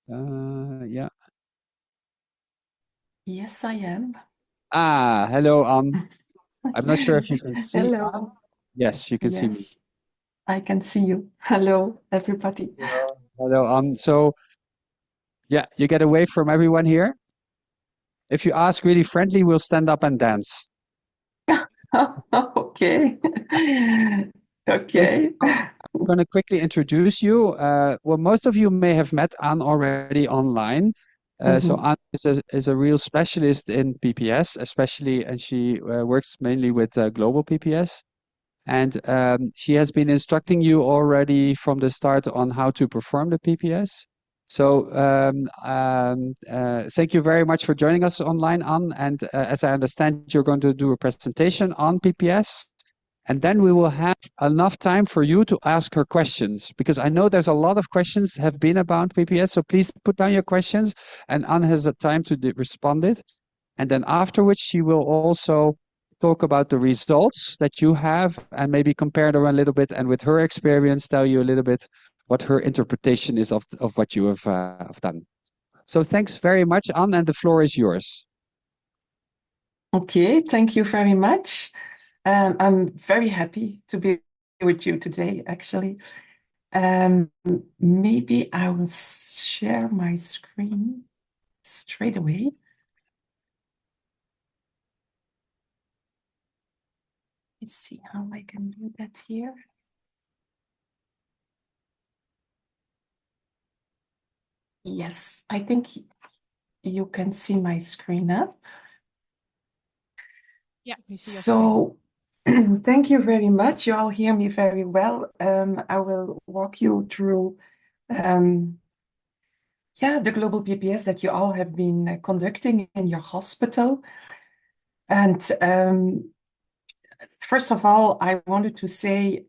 Yeah. Yes, I am. Hello. I'm not sure if you can see. Hello. Yes, you can see me. Yes, I can see you. Hello, everybody. Hello. Hello. So yeah, you get away from everyone here. If you ask really friendly, we'll stand up and dance. Okay. So Okay. I'm going to quickly introduce you. Well, most of you may have met Anne already online. So Mhm. Anne is a real specialist in PPS, especially, and she works mainly with global PPS. And she has been instructing you already from the start on how to perform the PPS. So thank you very much for joining us online, Anne. And as I understand, you're going to do a presentation on PPS. And then we will have enough time for you to ask her questions, because I know there's a lot of questions have been about PPS. So please put down your questions, and Anne has the time to respond it. And then afterwards, she will also talk about the results that you have and maybe compare them a little bit. And with her experience, tell you a little bit what her interpretation is of what you have done. So thanks very much, Anne, and the floor is yours. Okay, thank you very much. I'm very happy to be with you today, actually. Um, Maybe I will share my screen straight away. Let's see how I can do that here. Yes, I think you can see my screen now. Yeah, we see your screen. So, thank you very much. You all hear me very well. I will walk you through, um, the global PPS that you all have been conducting in your hospital. And first of all, I wanted to say,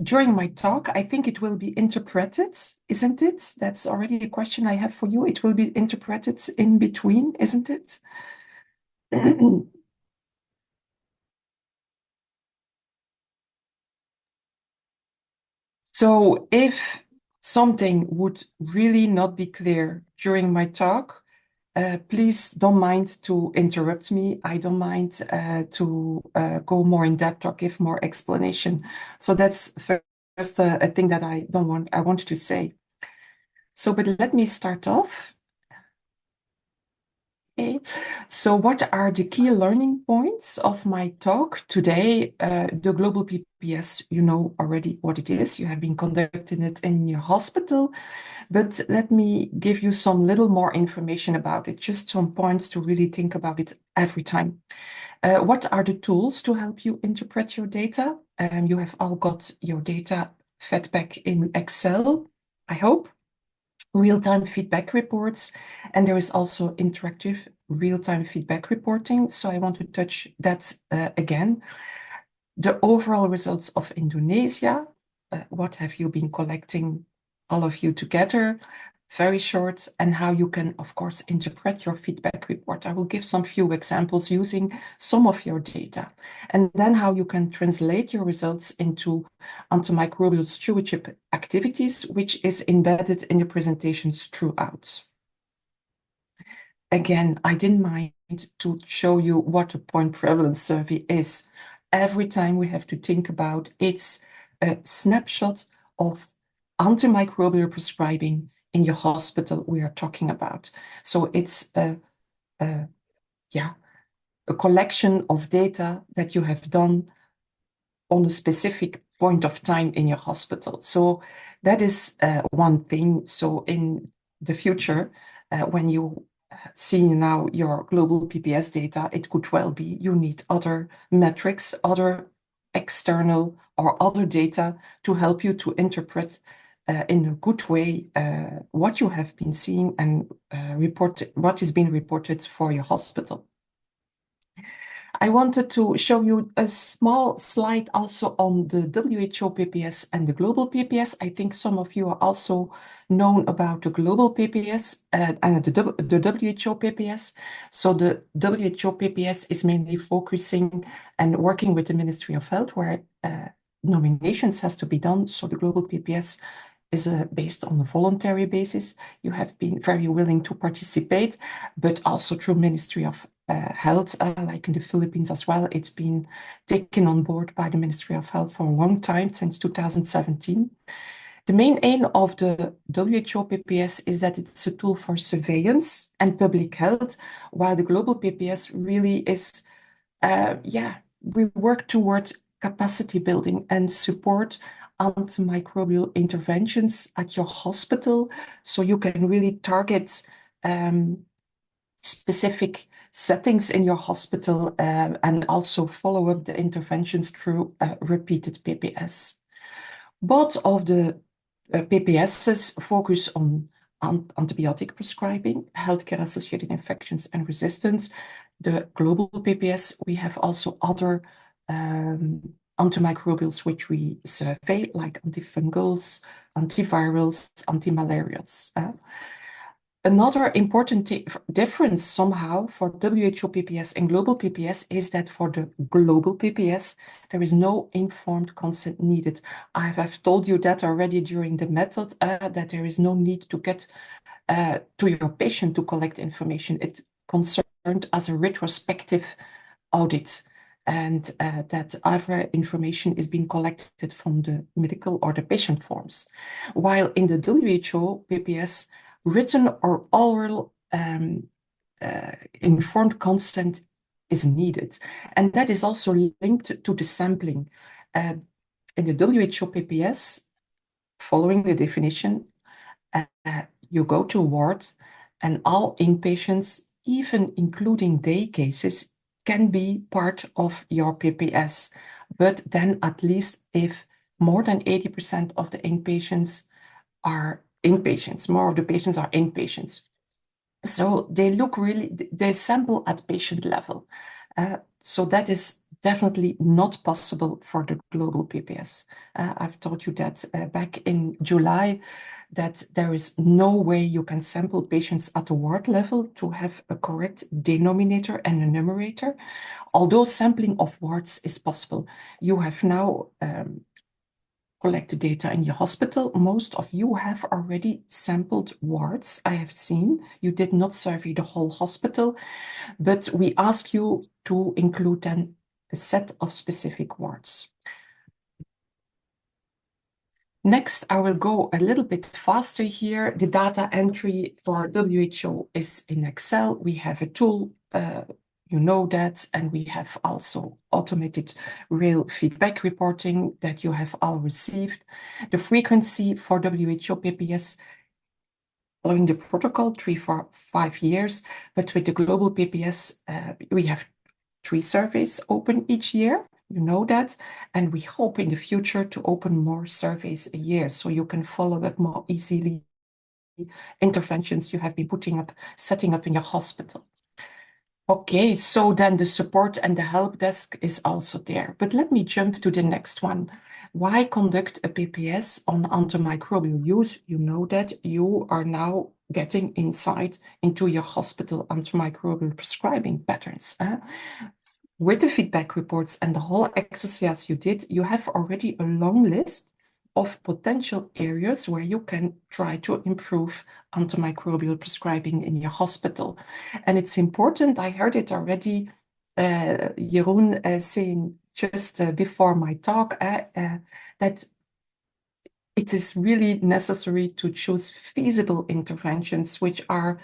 during my talk, I think it will be interpreted, isn't it? That's already a question I have for you. It will be interpreted in between, isn't it? So if something would really not be clear during my talk, please don't mind to interrupt me. I don't mind to go more in depth or give more explanation. So that's first a thing that I want to say. So, but let me start off. Okay. So what are the key learning points of my talk today? The global PPS, you know already what it is. You have been conducting it in your hospital, but let me give you some little more information about it, just some points to really think about it every time. What are the tools to help you interpret your data? You have all got your data fed back in Excel, I hope. Real-time feedback reports, and there is also interactive real-time feedback reporting. So I want to touch that again. The overall results of Indonesia, what have you been collecting, all of you together, very short, and how you can, of course, interpret your feedback report. I will give some few examples using some of your data, and then how you can translate your results into antimicrobial stewardship activities, which is embedded in the presentations throughout. Again, I didn't mind to show you what a point prevalence survey is. Every time we have to think about it's a snapshot of antimicrobial prescribing in your hospital we are talking about. So it's a collection of data that you have done on a specific point of time in your hospital. So that is one thing. So in the future, when you see now your global PPS data, it could well be you need other metrics, other external or other data to help you to interpret in a good way what you have been seeing and report what is being reported for your hospital. I wanted to show you a small slide also on the WHO PPS and the global PPS. I think some of you are also known about the global PPS and the WHO PPS. So the WHO PPS is mainly focusing and working with the Ministry of Health where nominations has to be done. So the global PPS is based on a voluntary basis. You have been very willing to participate, but also through Ministry of Health, like in the Philippines as well. It's been taken on board by the Ministry of Health for a long time, since 2017. The main aim of the WHO PPS is that it's a tool for surveillance and public health, while the global PPS really is, we work towards capacity building and support antimicrobial interventions at your hospital, so you can really target specific settings in your hospital and also follow up the interventions through repeated PPS. Both of the PPSs focus on antibiotic prescribing, healthcare-associated infections and resistance. The global PPS, we have also other antimicrobials which we survey, like antifungals, antivirals, antimalarials. Another important difference somehow for WHO PPS and global PPS is that for the global PPS, there is no informed consent needed. I have told you that already during the method, that there is no need to get to your patient to collect information. It's concerned as a retrospective audit, and that other information is being collected from the medical or the patient forms. While in the WHO PPS, written or oral informed consent is needed. And that is also linked to the sampling. In the WHO PPS, following the definition, you go to a ward and all inpatients, even including day cases, can be part of your PPS. But then at least if more than 80% of the inpatients are inpatients, more of the patients are inpatients. So they look really, they sample at patient level. So that is definitely not possible for the global PPS. I've told you that back in July, that there is no way you can sample patients at the ward level to have a correct denominator and a numerator. Although sampling of wards is possible, you have now collect the data in your hospital. Most of you have already sampled wards, I have seen. You did not survey the whole hospital, but we ask you to include then a set of specific wards. Next, I will go a little bit faster here. The data entry for WHO is in Excel. We have a tool, you know that, and we have also automated real feedback reporting that you have all received. The frequency for WHO PPS following the protocol, 3 for 5 years, but with the global PPS, we have 3 surveys open each year. You know that, and we hope in the future to open more surveys a year so you can follow up more easily interventions you have been setting up in your hospital. Okay, so then the support and the help desk is also there. But let me jump to the next one. Why conduct a PPS on antimicrobial use? You know that you are now getting insight into your hospital antimicrobial prescribing patterns. With the feedback reports and the whole exercise you did, you have already a long list of potential areas where you can try to improve antimicrobial prescribing in your hospital. And it's important, I heard it already, Jeroen saying just before my talk, that it is really necessary to choose feasible interventions which are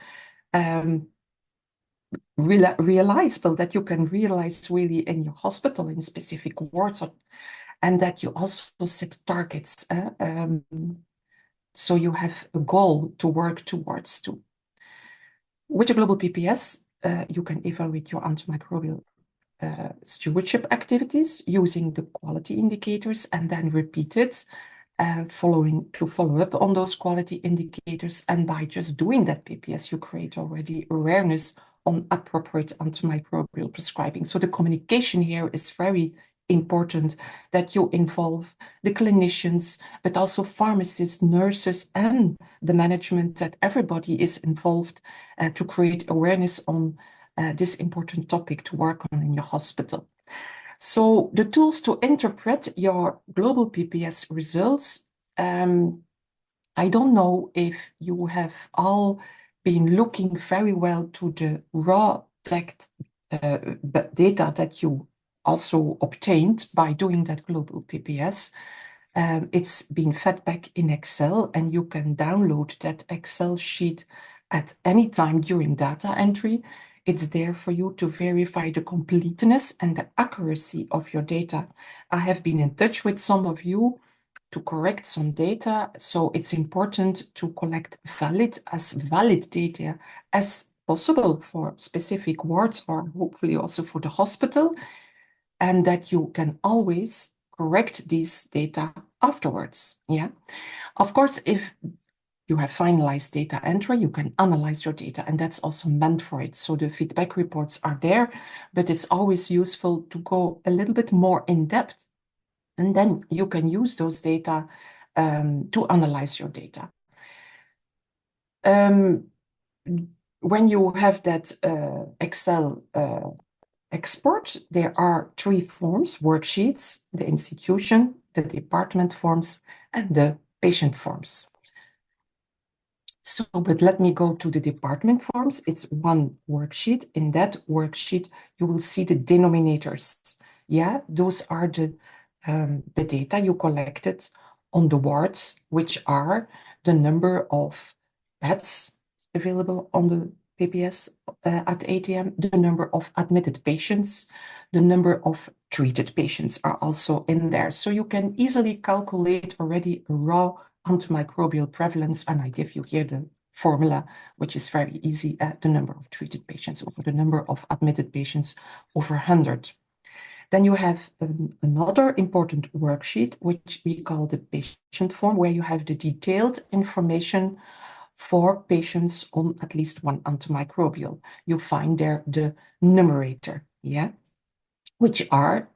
realizable, that you can realize really in your hospital in specific wards, and that you also set targets. So you have a goal to work towards too. With the global PPS, you can evaluate your antimicrobial stewardship activities using the quality indicators and then repeat it, follow up on those quality indicators. And by just doing that PPS, you create already awareness on appropriate antimicrobial prescribing. So the communication here is very important, that you involve the clinicians, but also pharmacists, nurses, and the management, that everybody is involved to create awareness on this important topic to work on in your hospital. So the tools to interpret your global PPS results, I don't know if you have all been looking very well to the raw text data that you also obtained by doing that global PPS. It's been fed back in Excel, and you can download that Excel sheet at any time during data entry. It's there for you to verify the completeness and the accuracy of your data. I have been in touch with some of you to correct some data, so it's important to collect valid data as possible for specific wards or hopefully also for the hospital, and that you can always correct these data afterwards. Yeah, of course, if you have finalized data entry, you can analyze your data, and that's also meant for it. So the feedback reports are there, but it's always useful to go a little bit more in depth, and then you can use those data to analyze your data. When you have that Excel export, there are 3 forms: worksheets, the institution, the department forms, and the patient forms. So, but let me go to the department forms. It's 1 worksheet. In that worksheet, you will see the denominators. Yeah, those are the data you collected on the wards, which are the number of beds available on the PPS at ATM, the number of admitted patients, the number of treated patients are also in there. So you can easily calculate already a raw antimicrobial prevalence, and I give you here the formula, which is very easy, the number of treated patients over the number of admitted patients over 100. Then you have another important worksheet, which we call the patient form, where you have the detailed information for patients on at least 1 antimicrobial. You find there the numerator, yeah, which are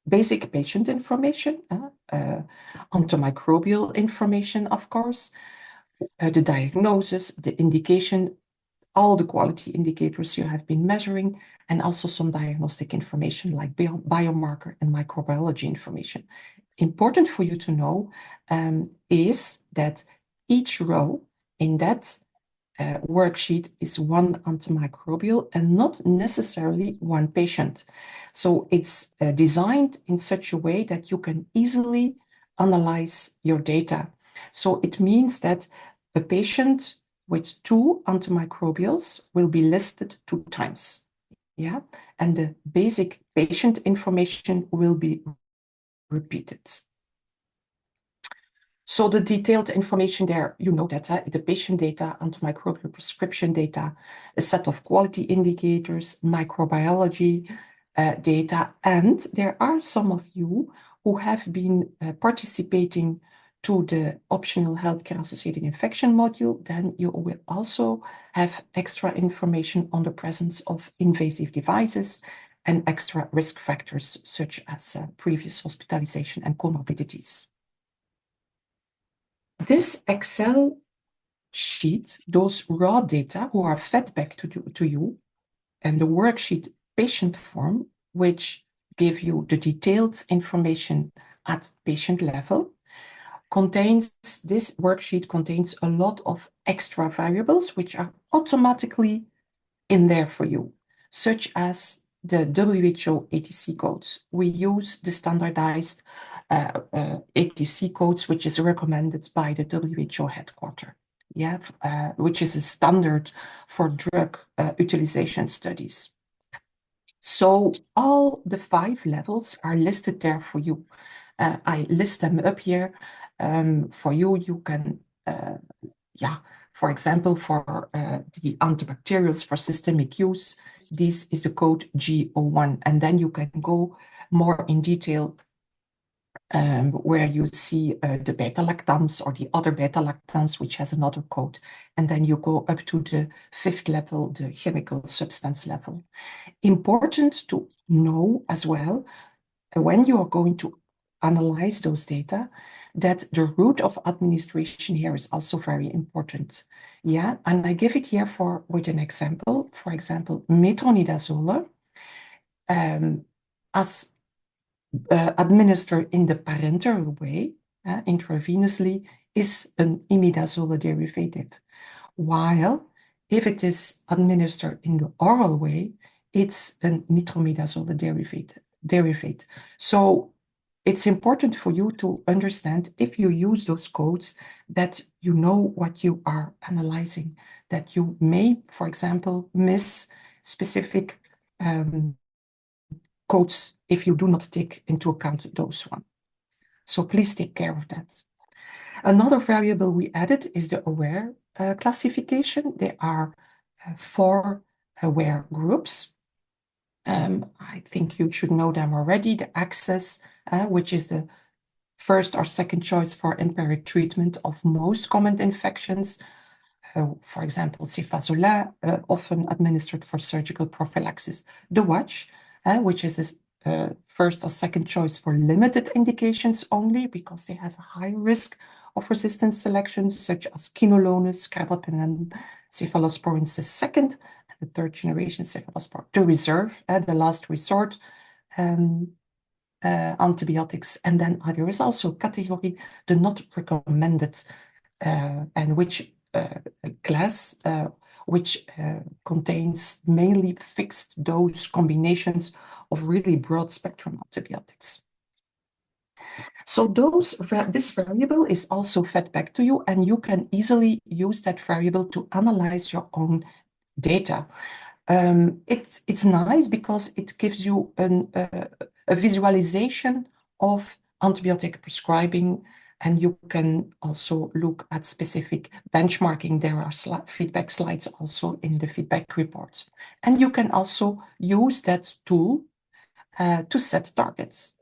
basic patient information, antimicrobial information, of course, the diagnosis, the indication, all the quality indicators you have been measuring, and also some diagnostic information like biomarker and microbiology information. Important for you to know is that each row in that worksheet is 1 antimicrobial and not necessarily 1 patient. So it's designed in such a way that you can easily analyze your data. So it means that a patient with 2 antimicrobials will be listed 2 times. Yeah, and the basic patient information will be repeated. So the detailed information there, you know that the patient data, antimicrobial prescription data, a set of quality indicators, microbiology data, and there are some of you who have been participating to the optional healthcare-associated infection module. Then you will also have extra information on the presence of invasive devices and extra risk factors such as previous hospitalization and comorbidities. This Excel sheet, those raw data who are fed back to you, and the worksheet patient form, which give you the detailed information at patient level, this worksheet contains a lot of extra variables which are automatically in there for you, such as the WHO ATC codes. We use the standardized ATC codes, which is recommended by the WHO headquarters, yeah, which is a standard for drug utilization studies. So all the 5 levels are listed there for you. I list them up here for you. You can, for example, for the antibacterials for systemic use, this is the code G01, and then you can go more in detail where you see the beta-lactams or the other beta-lactams, which has another code. And then you go up to the 5th level, the chemical substance level. Important to know as well, when you are going to analyze those data, that the route of administration here is also very important. Yeah, and I give it here with an example. For example, metronidazole, as administered in the parenteral way, intravenously, is an imidazole derivative, while if it is administered in the oral way, it's an nitronidazole derivative. So it's important for you to understand, if you use those codes, that you know what you are analyzing, that you may, for example, miss specific codes if you do not take into account those ones. So please take care of that. Another variable we added is the aware classification. There are 4 aware groups. I think you should know them already. The access, which is the first or second choice for empiric treatment of most common infections. For example, cefazolin, often administered for surgical prophylaxis. The watch, which is the first or second choice for limited indications only, because they have a high risk of resistance selection, such as quinolones, carbapenem, cephalosporins the second, and the third generation cephalosporin. The reserve, the last resort, antibiotics, and then there is also category the not recommended, and which class which contains mainly fixed dose combinations of really broad spectrum antibiotics. So this variable is also fed back to you, and you can easily use that variable to analyze your own data. It's nice because it gives you a visualization of antibiotic prescribing, and you can also look at specific benchmarking. There are feedback slides also in the feedback reports. And you can also use that tool to set targets.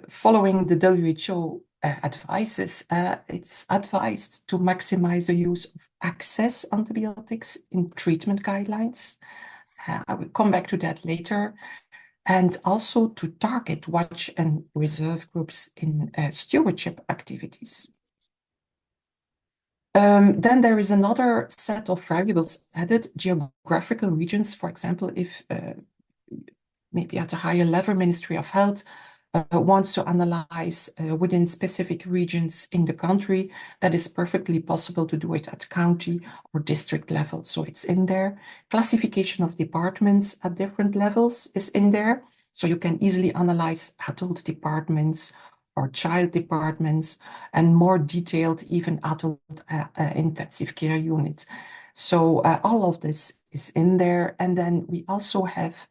Following the WHO advices, it's advised to maximize the use of access antibiotics in treatment guidelines. I will come back to that later. And also to target watch and reserve groups in stewardship activities. Then there is another set of variables added, geographical regions. For example, if maybe at a higher level, Ministry of Health wants to analyze within specific regions in the country, that is perfectly possible to do it at county or district level. So it's in there. Classification of departments at different levels is in there. So you can easily analyze adult departments or child departments, and more detailed, even adult intensive care units. So all of this is in there. And then we also have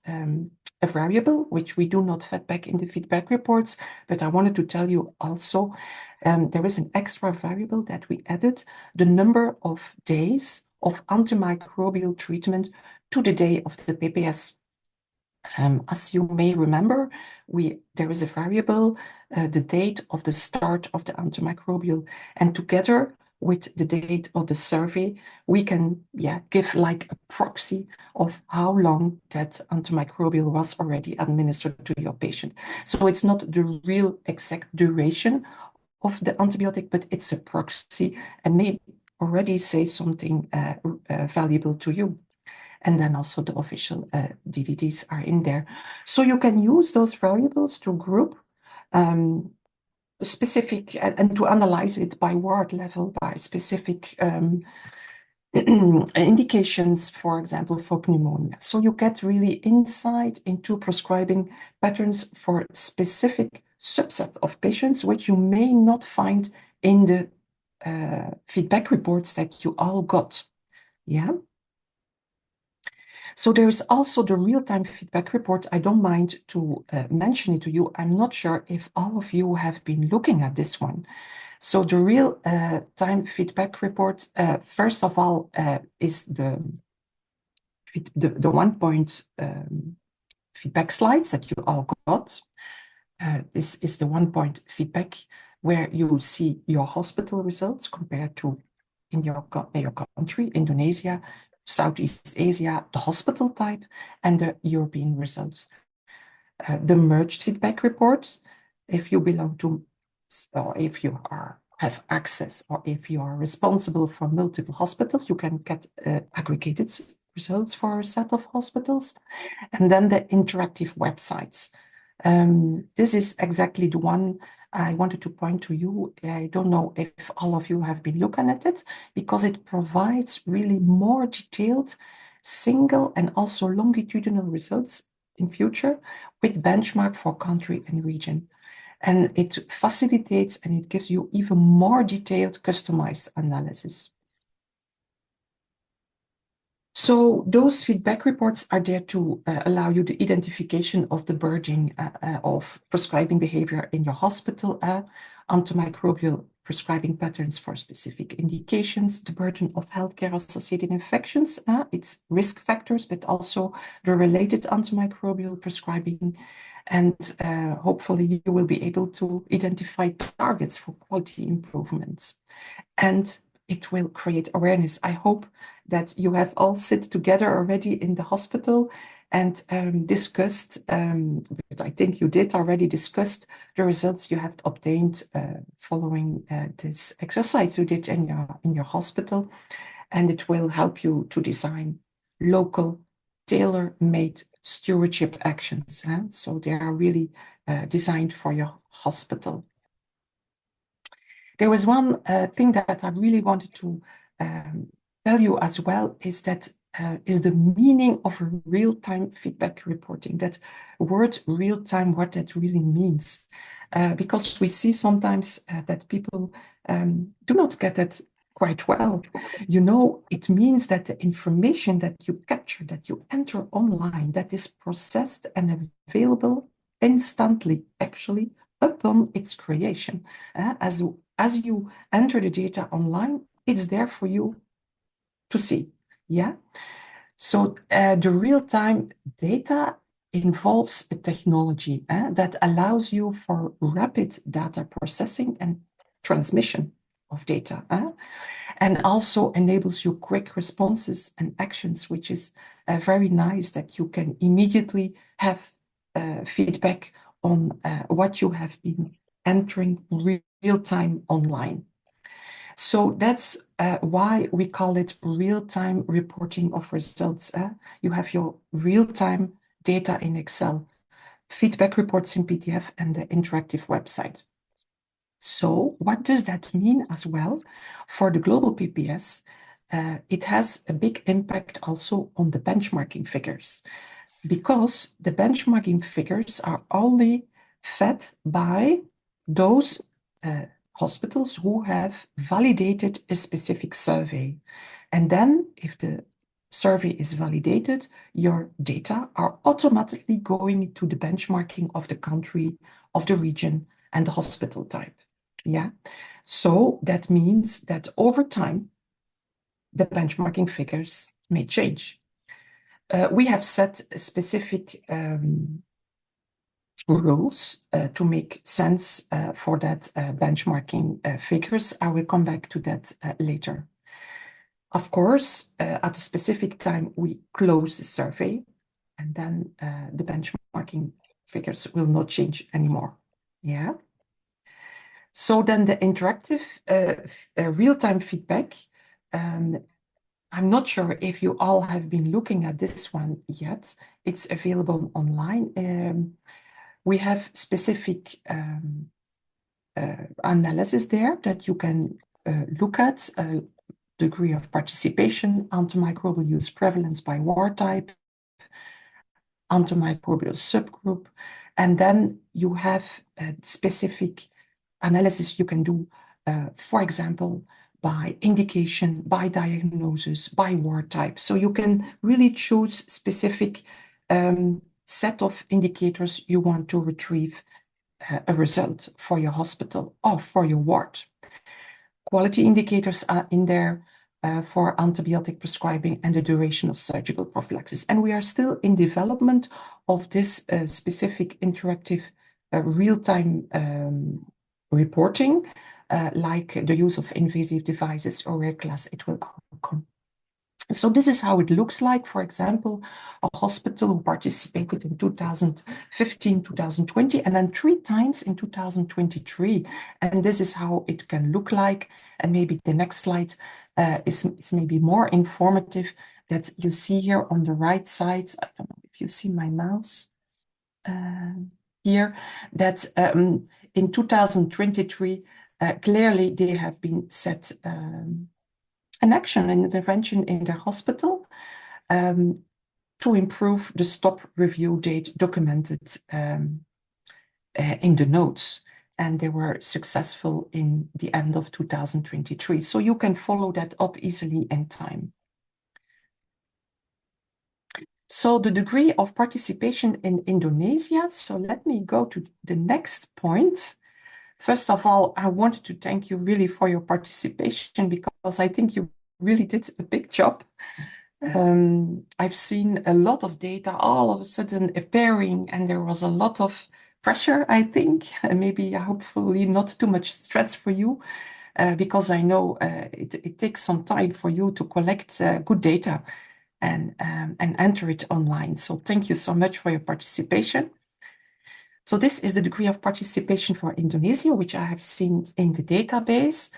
a variable which we do not feed back in the feedback reports, but I wanted to tell you also, there is an extra variable that we added, the number of days of antimicrobial treatment to the day of the PPS. As you may remember, there is a variable, the date of the start of the antimicrobial, and together with the date of the survey, we can give like a proxy of how long that antimicrobial was already administered to your patient. So it's not the real exact duration of the antibiotic, but it's a proxy and may already say something valuable to you. And then also the official DDDs are in there. So you can use those variables to group specific and to analyze it by ward level, by specific indications, for example, for pneumonia. So you get really insight into prescribing patterns for specific subset of patients, which you may not find in the feedback reports that you all got. Yeah. So there is also the real-time feedback report. I don't mind to mention it to you. I'm not sure if all of you have been looking at this one. So the real-time feedback report, first of all, is the 1-point feedback slides that you all got. This is the 1-point feedback where you will see your hospital results compared to in your country, Indonesia, Southeast Asia, the hospital type, and the European results. The merged feedback reports, if you belong to, or if you have access, or if you are responsible for multiple hospitals, you can get aggregated results for a set of hospitals. And then the interactive websites. This is exactly the one I wanted to point to you. I don't know if all of you have been looking at it, because it provides really more detailed single and also longitudinal results in future with benchmark for country and region. And it facilitates and it gives you even more detailed customized analysis. So those feedback reports are there to allow you the identification of the burden of prescribing behavior in your hospital, antimicrobial prescribing patterns for specific indications, the burden of healthcare-associated infections, its risk factors, but also the related antimicrobial prescribing. And hopefully you will be able to identify targets for quality improvements. And it will create awareness. I hope that you have all sit together already in the hospital and discussed, but I think you did already discussed the results you have obtained following this exercise you did in your hospital, and it will help you to design local, tailor-made stewardship actions. So they are really designed for your hospital. There was one thing that I really wanted to tell you as well, is that is the meaning of real-time feedback reporting. That word real-time, what that really means. Because we see sometimes that people do not get it quite well. You know, it means that the information that you capture, that you enter online, that is processed and available instantly, actually, upon its creation. As you enter the data online, it's there for you to see. Yeah. So the real-time data involves a technology that allows you for rapid data processing and transmission of data, and also enables you quick responses and actions, which is very nice that you can immediately have feedback on what you have been entering real-time online. So that's why we call it real-time reporting of results. You have your real-time data in Excel, feedback reports in PDF, and the interactive website. So what does that mean as well for the global PPS? It has a big impact also on the benchmarking figures, because the benchmarking figures are only fed by those hospitals who have validated a specific survey. And then if the survey is validated, your data are automatically going to the benchmarking of the country, of the region, and the hospital type. Yeah. So that means that over time, the benchmarking figures may change. We have set specific rules to make sense for that benchmarking figures. I will come back to that later. Of course, at a specific time, we close the survey, and then the benchmarking figures will not change anymore. Yeah. So then the interactive real-time feedback, I'm not sure if you all have been looking at this one yet. It's available online. We have specific analysis there that you can look at, degree of participation, antimicrobial use prevalence by war type, antimicrobial subgroup, and then you have a specific analysis you can do, for example, by indication, by diagnosis, by war type. So you can really choose specific set of indicators you want to retrieve a result for your hospital or for your ward. Quality indicators are in there for antibiotic prescribing and the duration of surgical prophylaxis. And we are still in development of this specific interactive real-time reporting, like the use of invasive devices or where class it will come. So this is how it looks like. For example, a hospital who participated in 2015, 2020, and then 3 times in 2023. And this is how it can look like. And maybe the next slide is maybe more informative, that you see here on the right side. I don't know if you see my mouse. here that in 2023, clearly they have been set an action, an intervention in their hospital to improve the stop review date documented in the notes. And they were successful in the end of 2023. So you can follow that up easily in time. So the degree of participation in Indonesia. So let me go to the next point. First of all, I wanted to thank you really for your participation, because I think you really did a big job. I've seen a lot of data all of a sudden appearing, and there was a lot of pressure, I think, and maybe hopefully not too much stress for you, because I know it takes some time for you to collect good data and enter it online. So thank you so much for your participation. So this is the degree of participation for Indonesia, which I have seen in the database.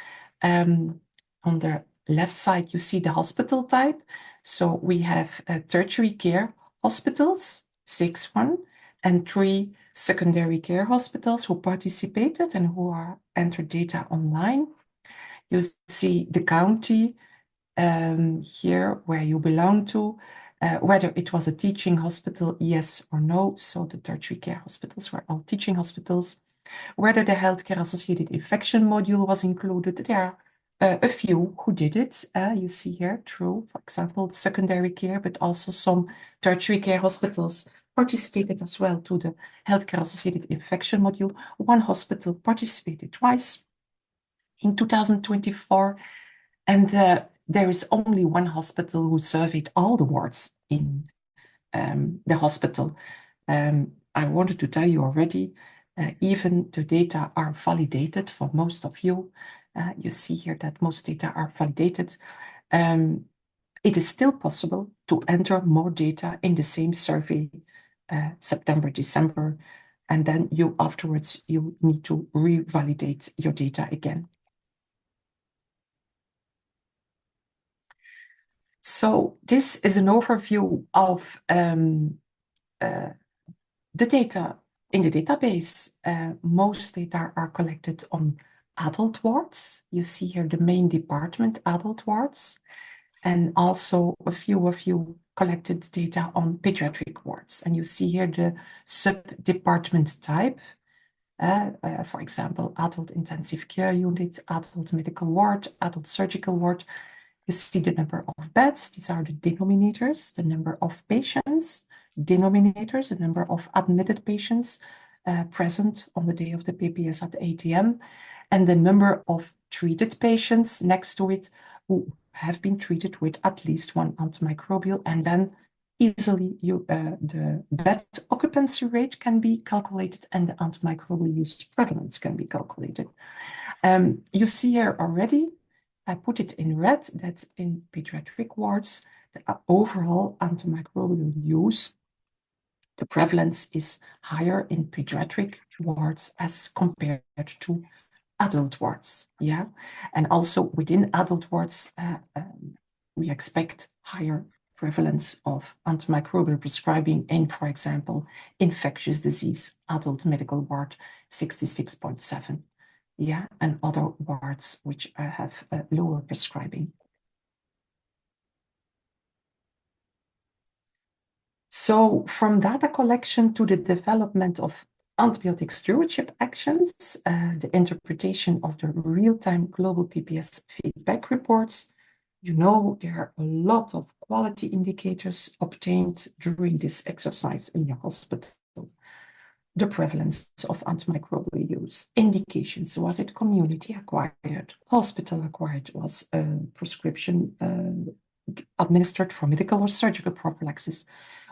On the left side, you see the hospital type. So we have tertiary care hospitals, 6-1, and 3 secondary care hospitals who participated and who are entered data online. You see the county here where you belong to, whether it was a teaching hospital, yes or no. So the tertiary care hospitals were all teaching hospitals. Whether the healthcare-associated infection module was included, there are a few who did it. You see here, through, for example, secondary care, but also some tertiary care hospitals participated as well to the healthcare-associated infection module. One hospital participated twice in 2024, and there is only one hospital who surveyed all the wards in the hospital. I wanted to tell you already, even the data are validated for most of you. You see here that most data are validated. It is still possible to enter more data in the same survey, September, December, and then afterwards you need to revalidate your data again. So this is an overview of the data in the database. Most data are collected on adult wards. You see here the main department, adult wards, and also a few of you collected data on pediatric wards. And you see here the sub-department type. For example, adult intensive care unit, adult medical ward, adult surgical ward. You see the number of beds. These are the denominators, the number of patients, denominators, the number of admitted patients present on the day of the PPS at 8 a.m., and the number of treated patients next to it who have been treated with at least one antimicrobial, and then easily the bed occupancy rate can be calculated and the antimicrobial use prevalence can be calculated. You see here already, I put it in red, that in pediatric wards, the overall antimicrobial use, the prevalence is higher in pediatric wards as compared to adult wards. Yeah, and also within adult wards, we expect higher prevalence of antimicrobial prescribing in, for example, infectious disease, adult medical ward, 66.7. Yeah, and other wards which have lower prescribing. So from data collection to the development of antibiotic stewardship actions, the interpretation of the real-time global PPS feedback reports, you know, there are a lot of quality indicators obtained during this exercise in your hospital. The prevalence of antimicrobial use, indications, was it community acquired, hospital acquired, was a prescription administered for medical or surgical prophylaxis,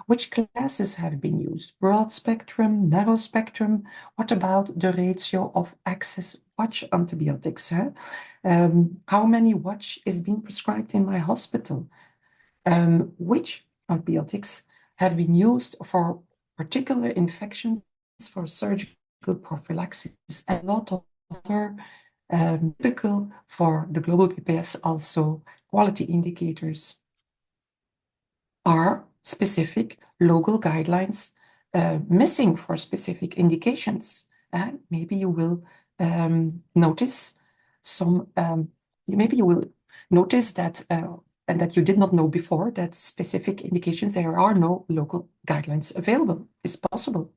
which classes have been used, broad spectrum, narrow spectrum, what about the ratio of access watch antibiotics? How many watch is being prescribed in my hospital? Which antibiotics have been used for particular infections, for surgical prophylaxis, and a lot of other typical for the global PPS also quality indicators are specific local guidelines missing for specific indications. Maybe you will notice maybe you will notice that and that you did not know before, that specific indications, there are no local guidelines available. It's possible.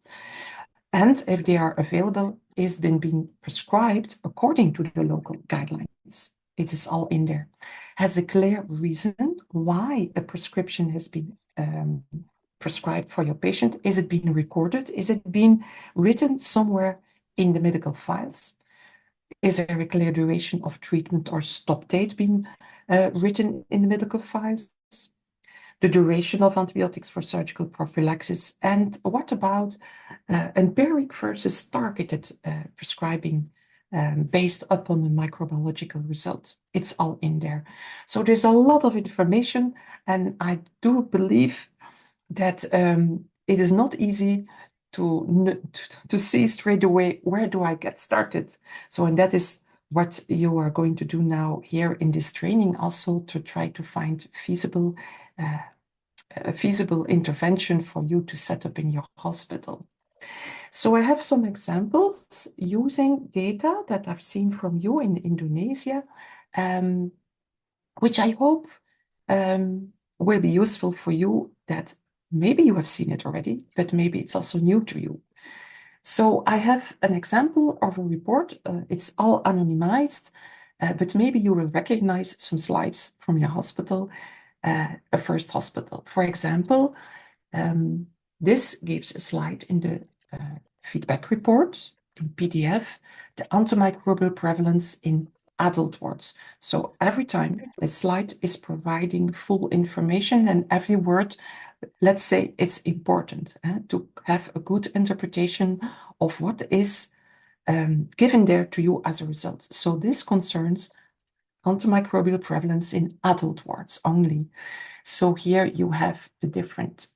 And if they are available, is then being prescribed according to the local guidelines. It is all in there. Has a clear reason why a prescription has been prescribed for your patient. Is it being recorded? Is it being written somewhere in the medical files? Is there a clear duration of treatment or stop date being written in the medical files? The duration of antibiotics for surgical prophylaxis, and what about empiric versus targeted prescribing based upon a microbiological result? It's all in there. So there's a lot of information, and I do believe that it is not easy to see straight away, where do I get started? So, and that is what you are going to do now here in this training, also to try to find a feasible intervention for you to set up in your hospital. So I have some examples using data that I've seen from you in Indonesia, which I hope will be useful for you, that maybe you have seen it already, but maybe it's also new to you. So I have an example of a report. It's all anonymized, but maybe you will recognize some slides from your hospital, a first hospital. For example, this gives a slide in the feedback report in PDF, the antimicrobial prevalence in adult wards. So every time a slide is providing full information, and every word, let's say it's important to have a good interpretation of what is given there to you as a result. So this concerns antimicrobial prevalence in adult wards only. So here you have the different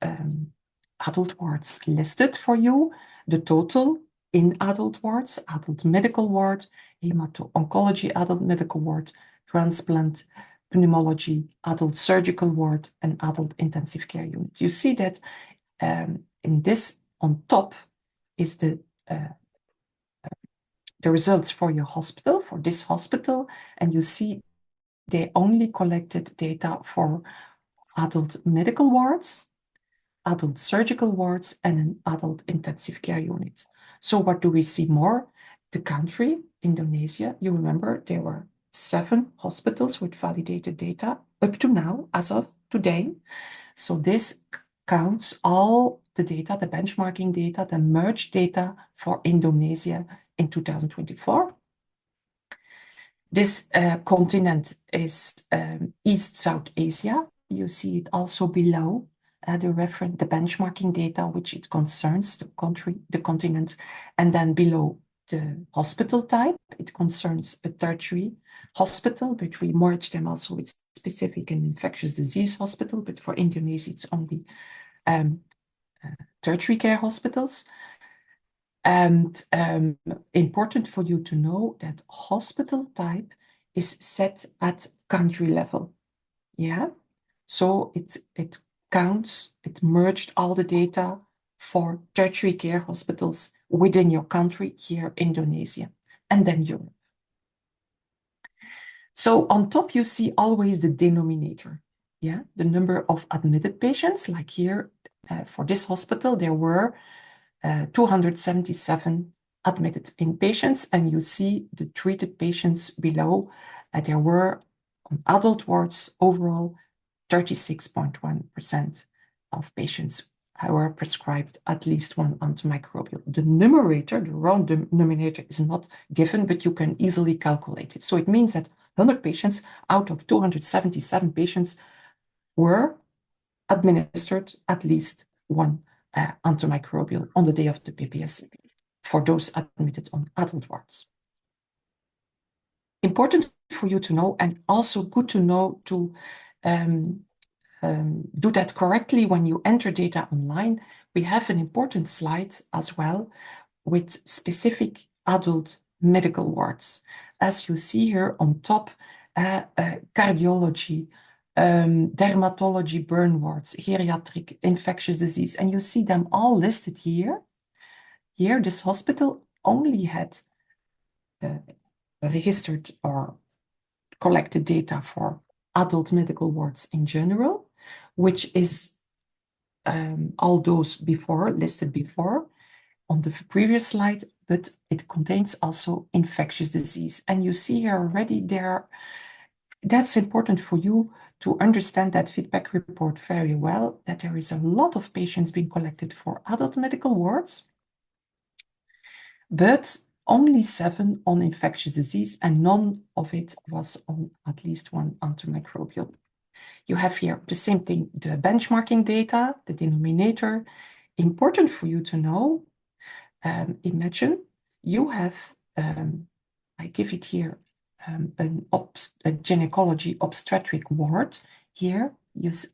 adult wards listed for you, the total in adult wards, adult medical ward, hemato-oncology adult medical ward, transplant, pneumology, adult surgical ward, and adult intensive care unit. You see that in this on top is the results for your hospital, for this hospital, and you see they only collected data for adult medical wards, adult surgical wards, and an adult intensive care unit. So what do we see more? The country, Indonesia, you remember there were 7 hospitals with validated data up to now, as of today. So this counts all the data, the benchmarking data, the merged data for Indonesia in 2024. This continent is East-South Asia. You see it also below the benchmarking data, which it concerns the country, the continent, and then below the hospital type, it concerns a tertiary hospital, but we merged them also with specific and infectious disease hospital, but for Indonesia, it's only tertiary care hospitals. And important for you to know that hospital type is set at country level. Yeah, so it counts, it merged all the data for tertiary care hospitals within your country, here Indonesia, and then Europe. So on top you see always the denominator, yeah, the number of admitted patients, like here for this hospital there were 277 admitted inpatients, and you see the treated patients below. There were on adult wards overall 36.1% of patients who were prescribed at least one antimicrobial. The numerator, the round denominator, is not given, but you can easily calculate it. So it means that 100 patients out of 277 patients were administered at least one antimicrobial on the day of the PPS for those admitted on adult wards. Important for you to know, and also good to know to do that correctly when you enter data online. We have an important slide as well with specific adult medical wards. As you see here on top, cardiology, dermatology, burn wards, geriatric, infectious disease, and you see them all listed here. Here, this hospital only had registered or collected data for adult medical wards in general, which is all those before, listed before on the previous slide, but it contains also infectious disease. And you see here already that's important for you to understand that feedback report very well, that there is a lot of patients being collected for adult medical wards, but only 7 on infectious disease, and none of it was on at least one antimicrobial. You have here the same thing, the benchmarking data, the denominator. Important for you to know, imagine you have, I give it here, a gynecology obstetric ward. Here,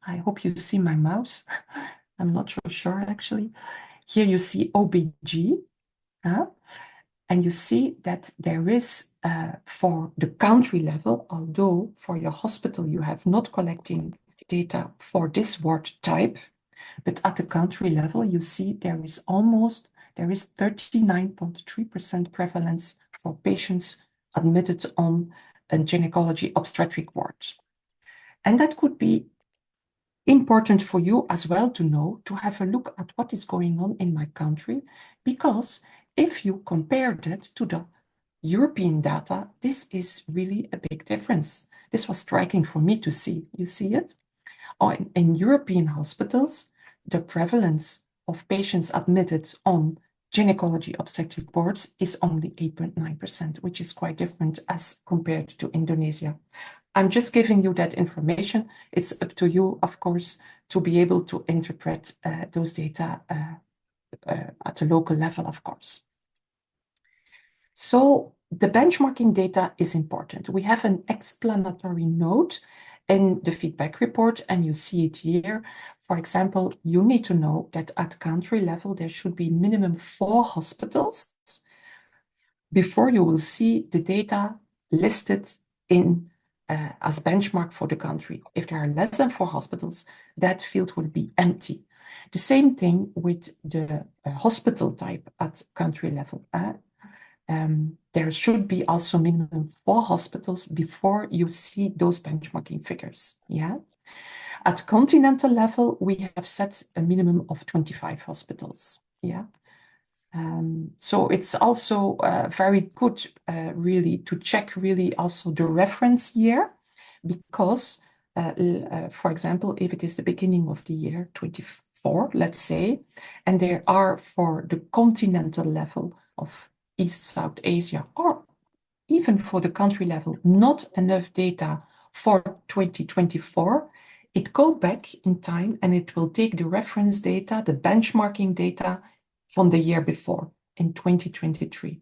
I hope you see my mouse. I'm not so sure actually. Here you see OBG, and you see that there is, for the country level, although for your hospital you have not collecting data for this ward type, but at the country level you see there is 39.3% prevalence for patients admitted on a gynecology obstetric ward. And that could be important for you as well to know, to have a look at what is going on in my country, because if you compare that to the European data, this is really a big difference. This was striking for me to see. You see it? In European hospitals, the prevalence of patients admitted on gynecology obstetric wards is only 8.9%, which is quite different as compared to Indonesia. I'm just giving you that information. It's up to you, of course, to be able to interpret those data at a local level, of course. So the benchmarking data is important. We have an explanatory note in the feedback report, and you see it here. For example, you need to know that at country level, there should be minimum 4 hospitals before you will see the data listed in as benchmark for the country. If there are less than 4 hospitals, that field will be empty. The same thing with the hospital type at country level. There should be also minimum 4 hospitals before you see those benchmarking figures. Yeah. At continental level, we have set a minimum of 25 hospitals. Yeah. So it's also very good, really, to check really also the reference year, because, for example, if it is the beginning of the year 24, let's say, and there are for the continental level of East South Asia, or even for the country level, not enough data for 2024, it goes back in time and it will take the reference data, the benchmarking data from the year before in 2023.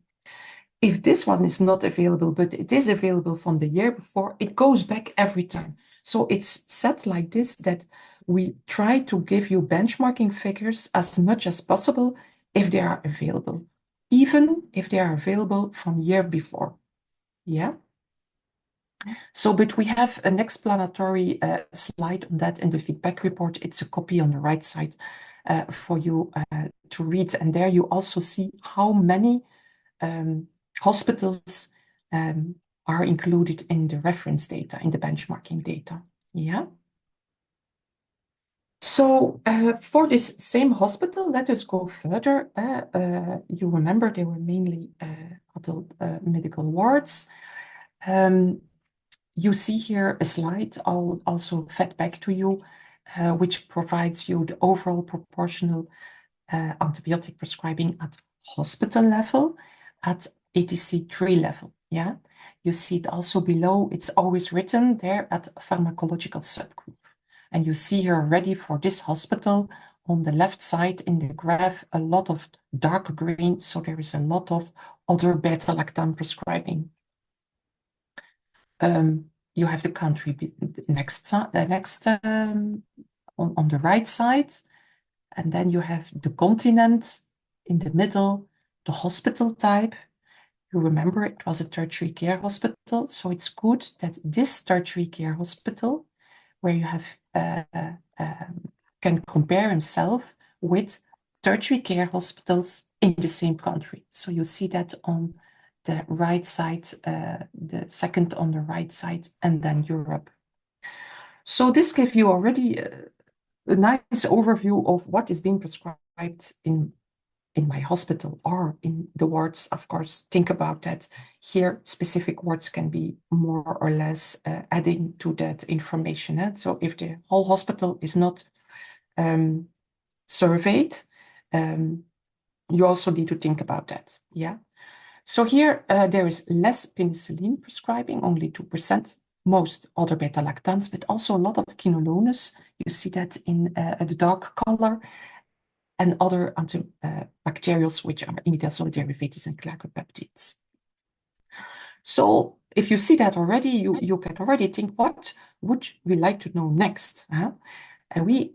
If this one is not available, but it is available from the year before, it goes back every time. So it's set like this, that we try to give you benchmarking figures as much as possible if they are available, even if they are available from year before. Yeah. So, but we have an explanatory slide on that in the feedback report. It's a copy on the right side for you to read. And there you also see how many hospitals are included in the reference data, in the benchmarking data. Yeah. So for this same hospital, let us go further. You remember they were mainly adult medical wards. You see here a slide I'll also fed back to you, which provides you the overall proportional antibiotic prescribing at hospital level, at ATC 3 level. Yeah, you see it also below. It's always written there at pharmacological subgroup. And you see here already for this hospital on the left side in the graph, a lot of dark green. So there is a lot of other beta-lactam prescribing. You have the country next on the right side. And then you have the continent in the middle, the hospital type. You remember it was a tertiary care hospital. So it's good that this tertiary care hospital where you have can compare himself with tertiary care hospitals in the same country. So you see that on the right side, the second on the right side, and then Europe. So this gives you already a nice overview of what is being prescribed in my hospital or in the wards. Of course, think about that. Here, specific wards can be more or less adding to that information. So if the whole hospital is not surveyed, you also need to think about that. Yeah. So here there is less penicillin prescribing, only 2%, most other beta-lactams, but also a lot of quinolones. You see that in the dark color, and other antibacterials, which are imidazole derivatives and glycopeptides. So if you see that already, you can already think, what would we like to know next? And we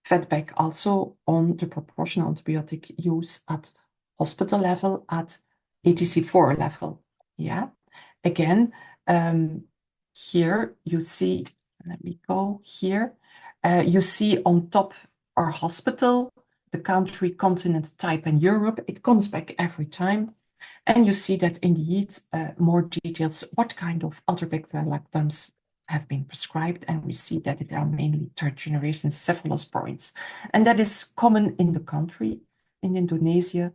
fed back also on the proportional antibiotic use at hospital level, at ATC4 level. Yeah. Again, here you see, let me go here. You see on top our hospital, the country, continent, type, and Europe. It comes back every time. And you see that indeed more details, what kind of other beta-lactams have been prescribed, and we see that it are mainly third-generation cephalosporins. And that is common in the country, in Indonesia,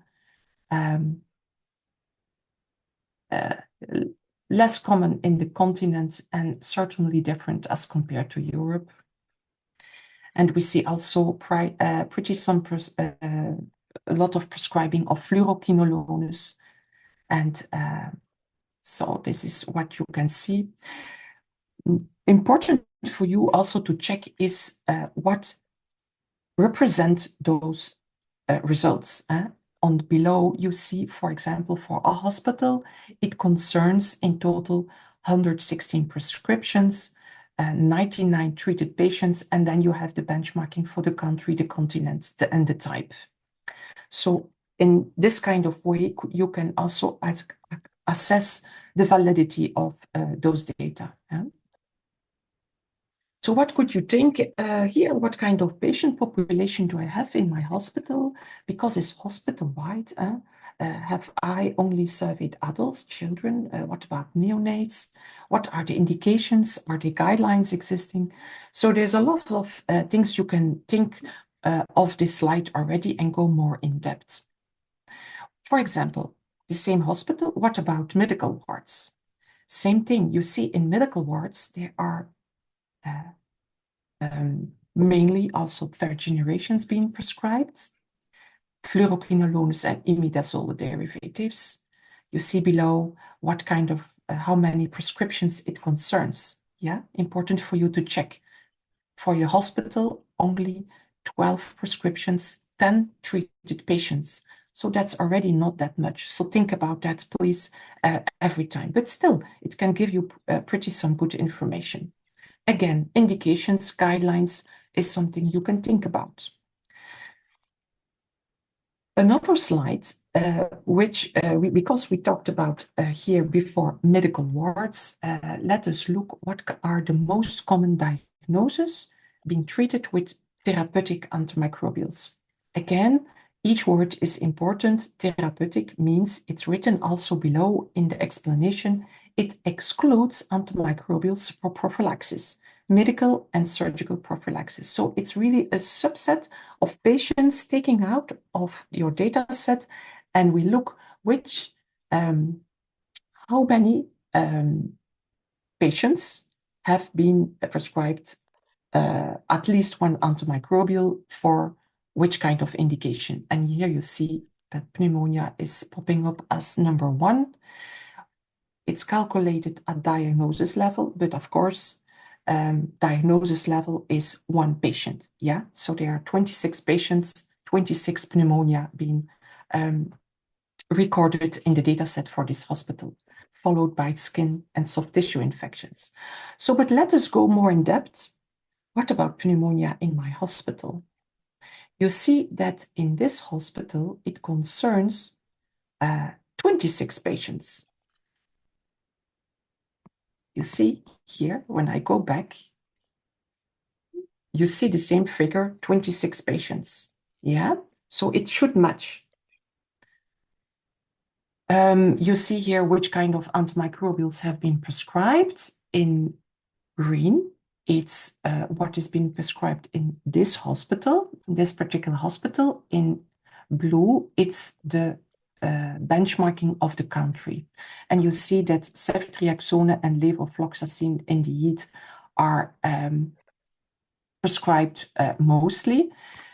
less common in the continent, and certainly different as compared to Europe. And we see also a lot of prescribing of fluoroquinolones. And so this is what you can see. Important for you also to check is what represent those results. On below, you see, for example, for a hospital, it concerns in total 116 prescriptions, 99 treated patients, and then you have the benchmarking for the country, the continent, and the type. So in this kind of way, you can also assess the validity of those data. So what could you think here? What kind of patient population do I have in my hospital? Because it's hospital-wide. Have I only surveyed adults, children? What about neonates? What are the indications? Are the guidelines existing? So there's a lot of things you can think of this slide already and go more in depth. For example, the same hospital, what about medical wards? Same thing, you see in medical wards, there are mainly also third generations being prescribed, fluoroquinolones and imidazole derivatives. You see below what kind of, how many prescriptions it concerns. Yeah, important for you to check. For your hospital, only 12 prescriptions, 10 treated patients. So that's already not that much. So think about that, please, every time. But still, it can give you pretty some good information. Again, indications, guidelines is something you can think about. Another slide, because we talked about here before medical wards, let us look what are the most common diagnoses being treated with therapeutic antimicrobials. Again, each word is important. Therapeutic means it's written also below in the explanation. It excludes antimicrobials for prophylaxis, medical and surgical prophylaxis. So it's really a subset of patients taking out of your data set, and we look which, how many patients have been prescribed at least one antimicrobial for which kind of indication. And here you see that pneumonia is popping up as number 1. It's calculated at diagnosis level, but of course, diagnosis level is 1 patient. Yeah, so there are 26 patients, 26 pneumonia being recorded in the data set for this hospital, followed by skin and soft tissue infections. So, but let us go more in depth. What about pneumonia in my hospital? You see that in this hospital, it concerns 26 patients. You see here, when I go back, you see the same figure, 26 patients. Yeah, so it should match. You see here which kind of antimicrobials have been prescribed. In green, it's what is being prescribed in this hospital, in this particular hospital. In blue, it's the benchmarking of the country. And you see that ceftriaxone and levofloxacin indeed are prescribed mostly.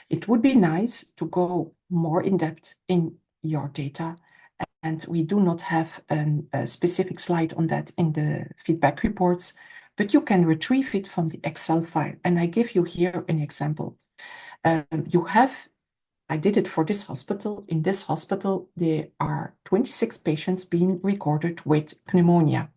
It would be nice to go more in depth in your data, and we do not have a specific slide on that in the feedback reports, but you can retrieve it from the Excel file. And I give you here an example. I did it for this hospital. In this hospital, there are 26 patients being recorded with pneumonia.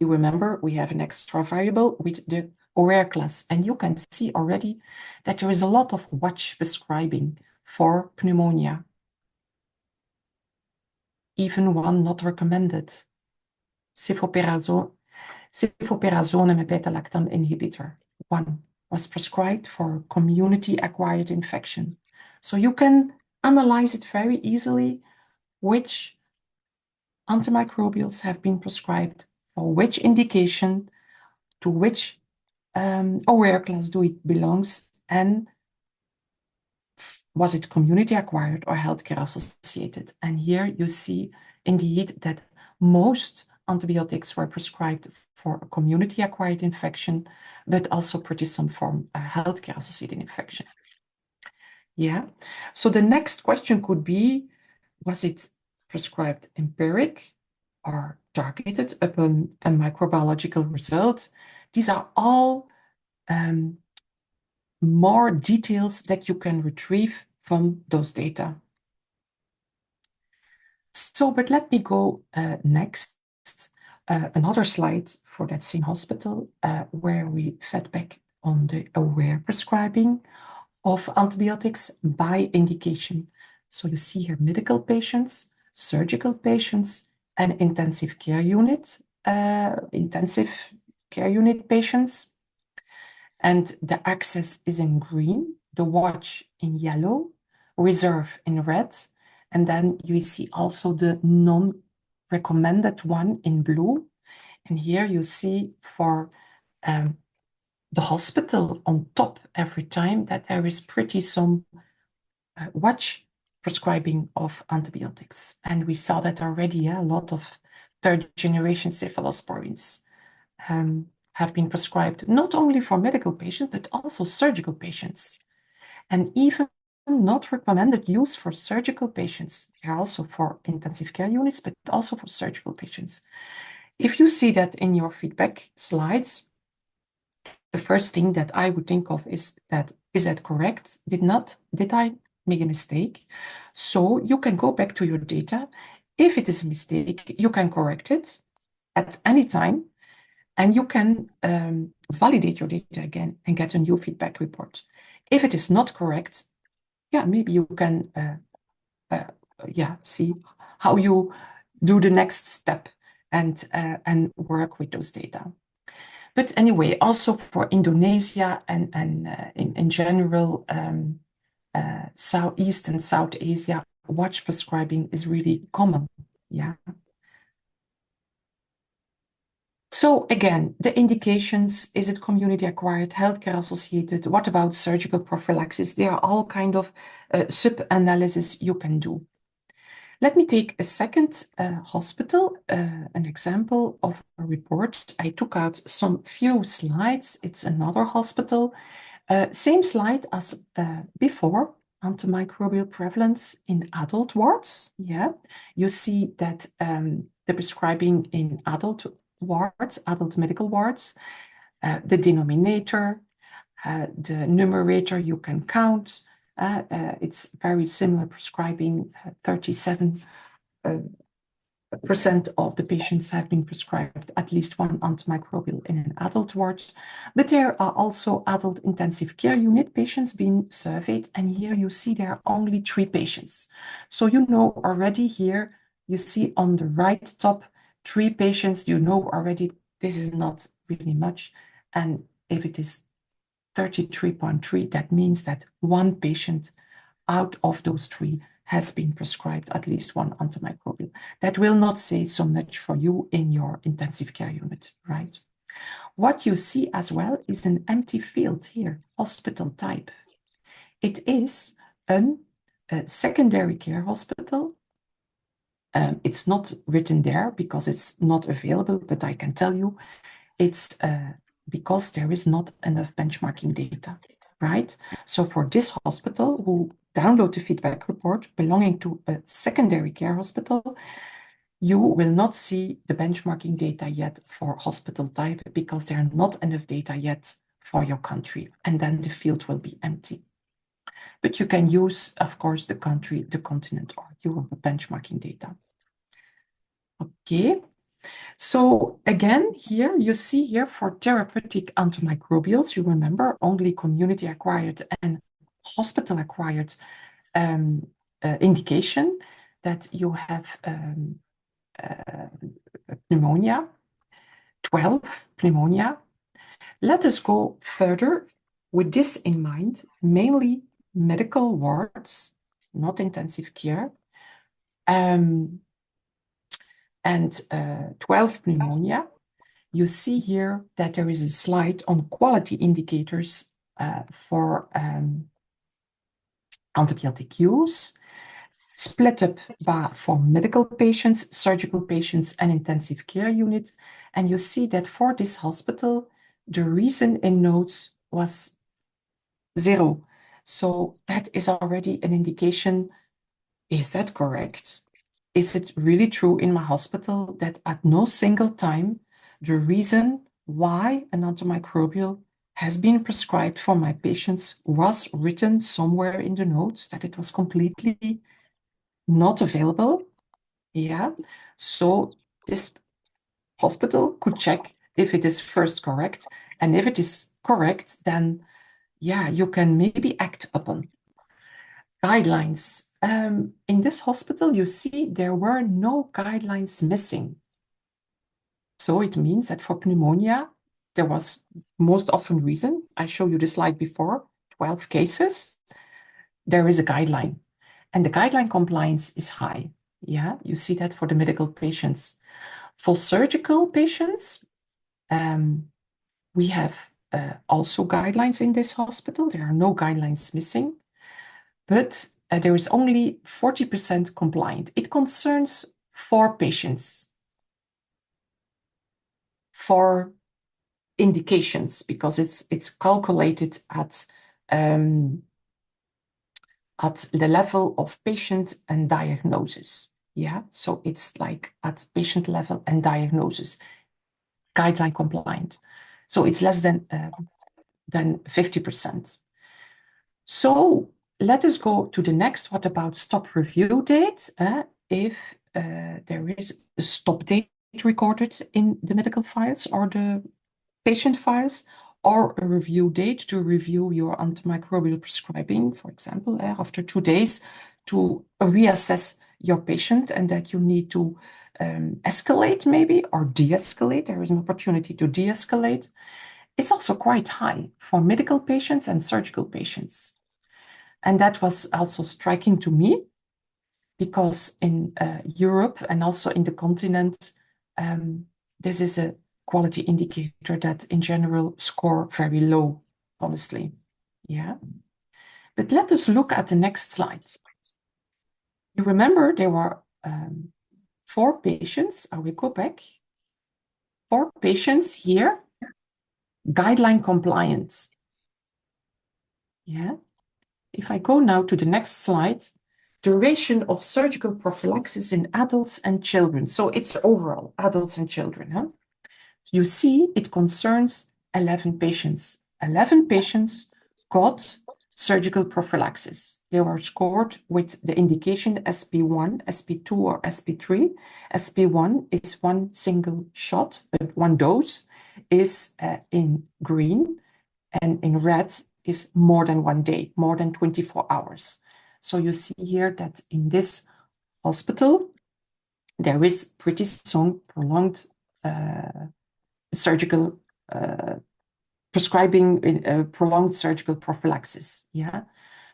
You remember we have an extra variable with the aware class, and you can see already that there is a lot of watch prescribing for pneumonia. Even one not recommended, cefoperazone and beta-lactam inhibitor. One was prescribed for community-acquired infection. So you can analyze it very easily, which antimicrobials have been prescribed for which indication, to which aware class do it belongs, and was it community acquired or healthcare associated? And here you see indeed that most antibiotics were prescribed for a community acquired infection, but also pretty some form of healthcare associated infection. Yeah. So the next question could be, was it prescribed empiric or targeted upon a microbiological result? These are all more details that you can retrieve from those data. So, but let me go next, another slide for that same hospital, where we fed back on the aware prescribing of antibiotics by indication. So you see here medical patients, surgical patients, and intensive care unit patients. And the access is in green, the watch in yellow, reserve in red, and then you see also the non-recommended one in blue. And here you see for the hospital on top every time that there is pretty some watch prescribing of antibiotics. And we saw that already, a lot of third-generation cephalosporins have been prescribed not only for medical patients, but also surgical patients. And even not recommended use for surgical patients. They are also for intensive care units, but also for surgical patients. If you see that in your feedback slides, the first thing that I would think of is that correct? Did I make a mistake? So you can go back to your data. If it is a mistake, you can correct it at any time, and you can validate your data again and get a new feedback report. If it is not correct, yeah, maybe you can see how you do the next step and work with those data. But anyway, also for Indonesia and in general, Southeast and South Asia, watch prescribing is really common. Yeah. So again, the indications, is it community acquired, healthcare associated? What about surgical prophylaxis? There are all kind of sub-analysis you can do. Let me take a second hospital, an example of a report. I took out some few slides. It's another hospital. Same slide as before, antimicrobial prevalence in adult wards. Yeah, you see that the prescribing in adult wards, adult medical wards, the denominator, the numerator you can count. It's very similar prescribing. 37% of the patients have been prescribed at least one antimicrobial in an adult ward. But there are also adult intensive care unit patients being surveyed. And here you see there are only 3 patients. So you know already here, you see on the right top, 3 patients, you know already this is not really much. And if it is 33.3. That means that one patient out of those 3 has been prescribed at least one antimicrobial. That will not say so much for you in your intensive care unit, right? What you see as well is an empty field here, hospital type. It is a secondary care hospital. It's not written there because it's not available, but I can tell you it's because there is not enough benchmarking data, right? So for this hospital who download the feedback report belonging to a secondary care hospital, you will not see the benchmarking data yet for hospital type because there are not enough data yet for your country, and then the field will be empty. But you can use, of course, the country, the continent, or Europe benchmarking data. Okay. So again, here you see here for therapeutic antimicrobials, you remember only community acquired and hospital acquired indication that you have pneumonia, 12 pneumonia. Let us go further with this in mind, mainly medical wards, not intensive care, and 12 pneumonia. You see here that there is a slide on quality indicators for antibiotic use, split up for medical patients, surgical patients, and intensive care units. And you see that for this hospital, the reason in notes was 0. So that is already an indication. Is that correct? Is it really true in my hospital that at no single time the reason why an antimicrobial has been prescribed for my patients was written somewhere in the notes, that it was completely not available? Yeah. So this hospital could check if it is first correct. And if it is correct, then yeah, you can maybe act upon. Guidelines. In this hospital, you see there were no guidelines missing. So it means that for pneumonia, there was most often reason. I showed you the slide before, 12 cases. There is a guideline. And the guideline compliance is high. Yeah, you see that for the medical patients. For surgical patients, we have also guidelines in this hospital. There are no guidelines missing, but there is only 40% compliant. It concerns 4 patients, 4 indications, because it's calculated at the level of patient and diagnosis. Yeah, so it's like at patient level and diagnosis, guideline compliant. So it's less than 50%. So let us go to the next. What about stop review date? If there is a stop date recorded in the medical files or the patient files, or a review date to review your antimicrobial prescribing, for example, after 2 days to reassess your patient, and that you need to escalate maybe or de-escalate. There is an opportunity to de-escalate. It's also quite high for medical patients and surgical patients. And that was also striking to me because in Europe and also in the continent, this is a quality indicator that in general score very low, honestly. Yeah. But let us look at the next slide. You remember there were 4 patients. I will go back. 4 patients here, guideline compliant. Yeah. If I go now to the next slide, duration of surgical prophylaxis in adults and children. So it's overall adults and children. Huh? You see, it concerns 11 patients. 11 patients got surgical prophylaxis. They were scored with the indication SP1, SP2, or SP3. SP1 is 1 single shot, but 1 dose is in green, and in red is more than 1 day, more than 24 hours. So you see here that in this hospital, there is pretty strong prolonged surgical prescribing prolonged surgical prophylaxis. Yeah.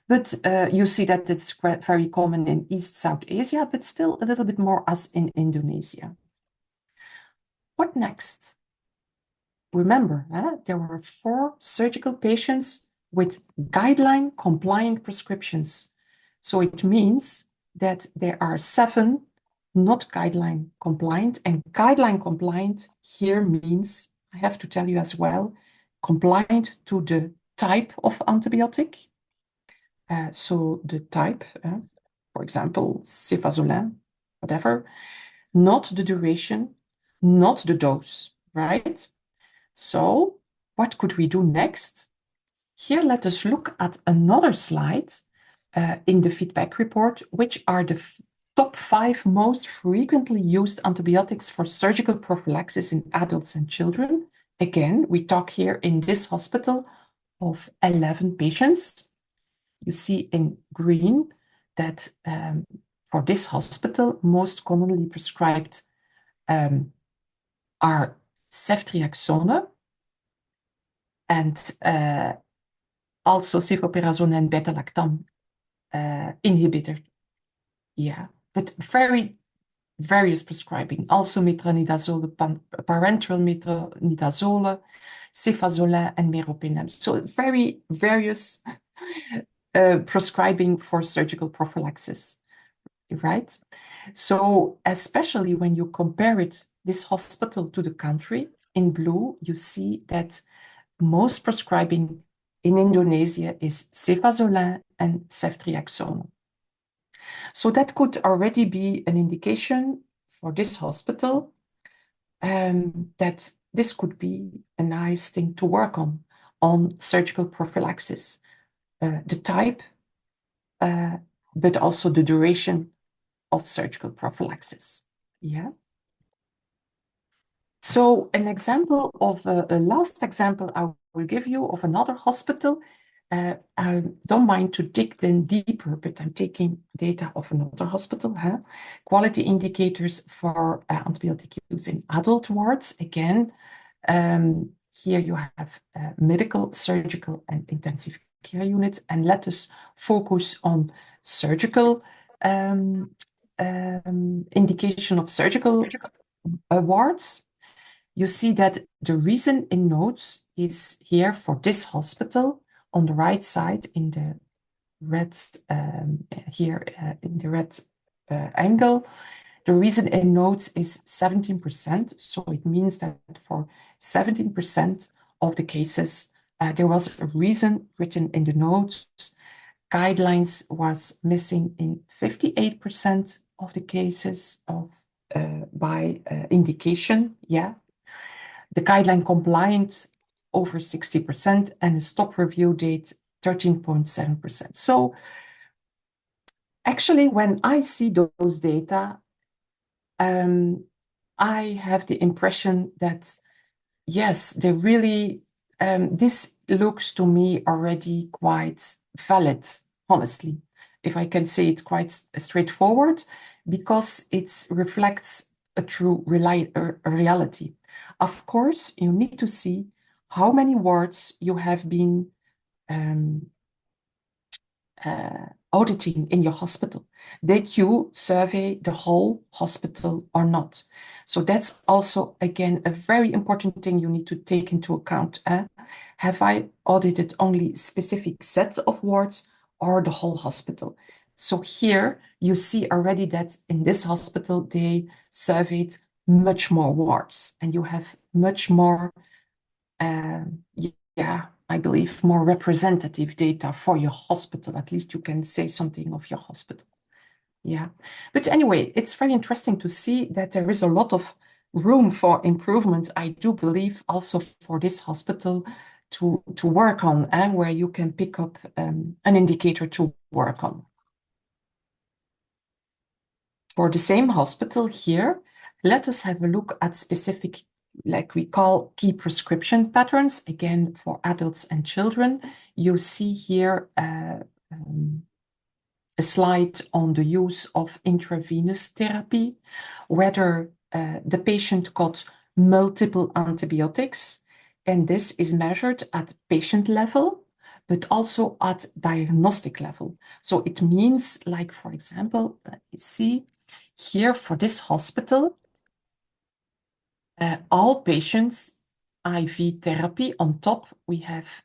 But you see that it's quite very common in East South Asia, but still a little bit more as in Indonesia. What next? Remember, there were 4 surgical patients with guideline compliant prescriptions. So it means that there are 7 not guideline compliant, and guideline compliant here means, I have to tell you as well, compliant to the type of antibiotic. So the type, for example, cefazolin, whatever, not the duration, not the dose, right? So what could we do next? Here, let us look at another slide in the feedback report, which are the top 5 most frequently used antibiotics for surgical prophylaxis in adults and children. Again, we talk here in this hospital of 11 patients. You see in green that for this hospital, most commonly prescribed are ceftriaxone and also cefoperazone and beta-lactam inhibitor. Yeah, but various prescribing. Also metronidazole, parenteral metronidazole, cefazolin, and meropenem. So very various prescribing for surgical prophylaxis, right? So especially when you compare this hospital to the country, in blue, you see that most prescribing in Indonesia is cefazolin and ceftriaxone. So that could already be an indication for this hospital that this could be a nice thing to work on surgical prophylaxis. The type, but also the duration of surgical prophylaxis. Yeah. So an example of a last example I will give you of another hospital. I don't mind to dig then deeper, but I'm taking data of another hospital. Quality indicators for antibiotic use in adult wards. Again, here you have medical, surgical, and intensive care units. And let us focus on surgical indication of surgical wards. You see that the reason in notes is here for this hospital on the right side in the red, here in the red angle. The reason in notes is 17%. So it means that for 17% of the cases, there was a reason written in the notes. Guidelines was missing in 58% of the cases of by indication. Yeah. The guideline compliant over 60% and a stop review date 13.7%. So actually, when I see those data, I have the impression that, yes, they really, this looks to me already quite valid, honestly, if I can say it quite straightforward, because it reflects a true reality. Of course, you need to see how many wards you have been auditing in your hospital. Did you survey the whole hospital or not? So that's also, again, a very important thing you need to take into account. Have I audited only specific sets of wards or the whole hospital? So here you see already that in this hospital, they surveyed much more wards and you have much more, I believe, more representative data for your hospital. At least you can say something of your hospital. Yeah. But anyway, it's very interesting to see that there is a lot of room for improvement, I do believe, also for this hospital to work on, and where you can pick up an indicator to work on. For the same hospital here, let us have a look at specific, like we call key prescription patterns, again, for adults and children. You see here a slide on the use of intravenous therapy, whether the patient got multiple antibiotics. and this is measured at patient level, but also at diagnostic level. So it means, like, for example, let me see here for this hospital, all patients IV therapy. On top, we have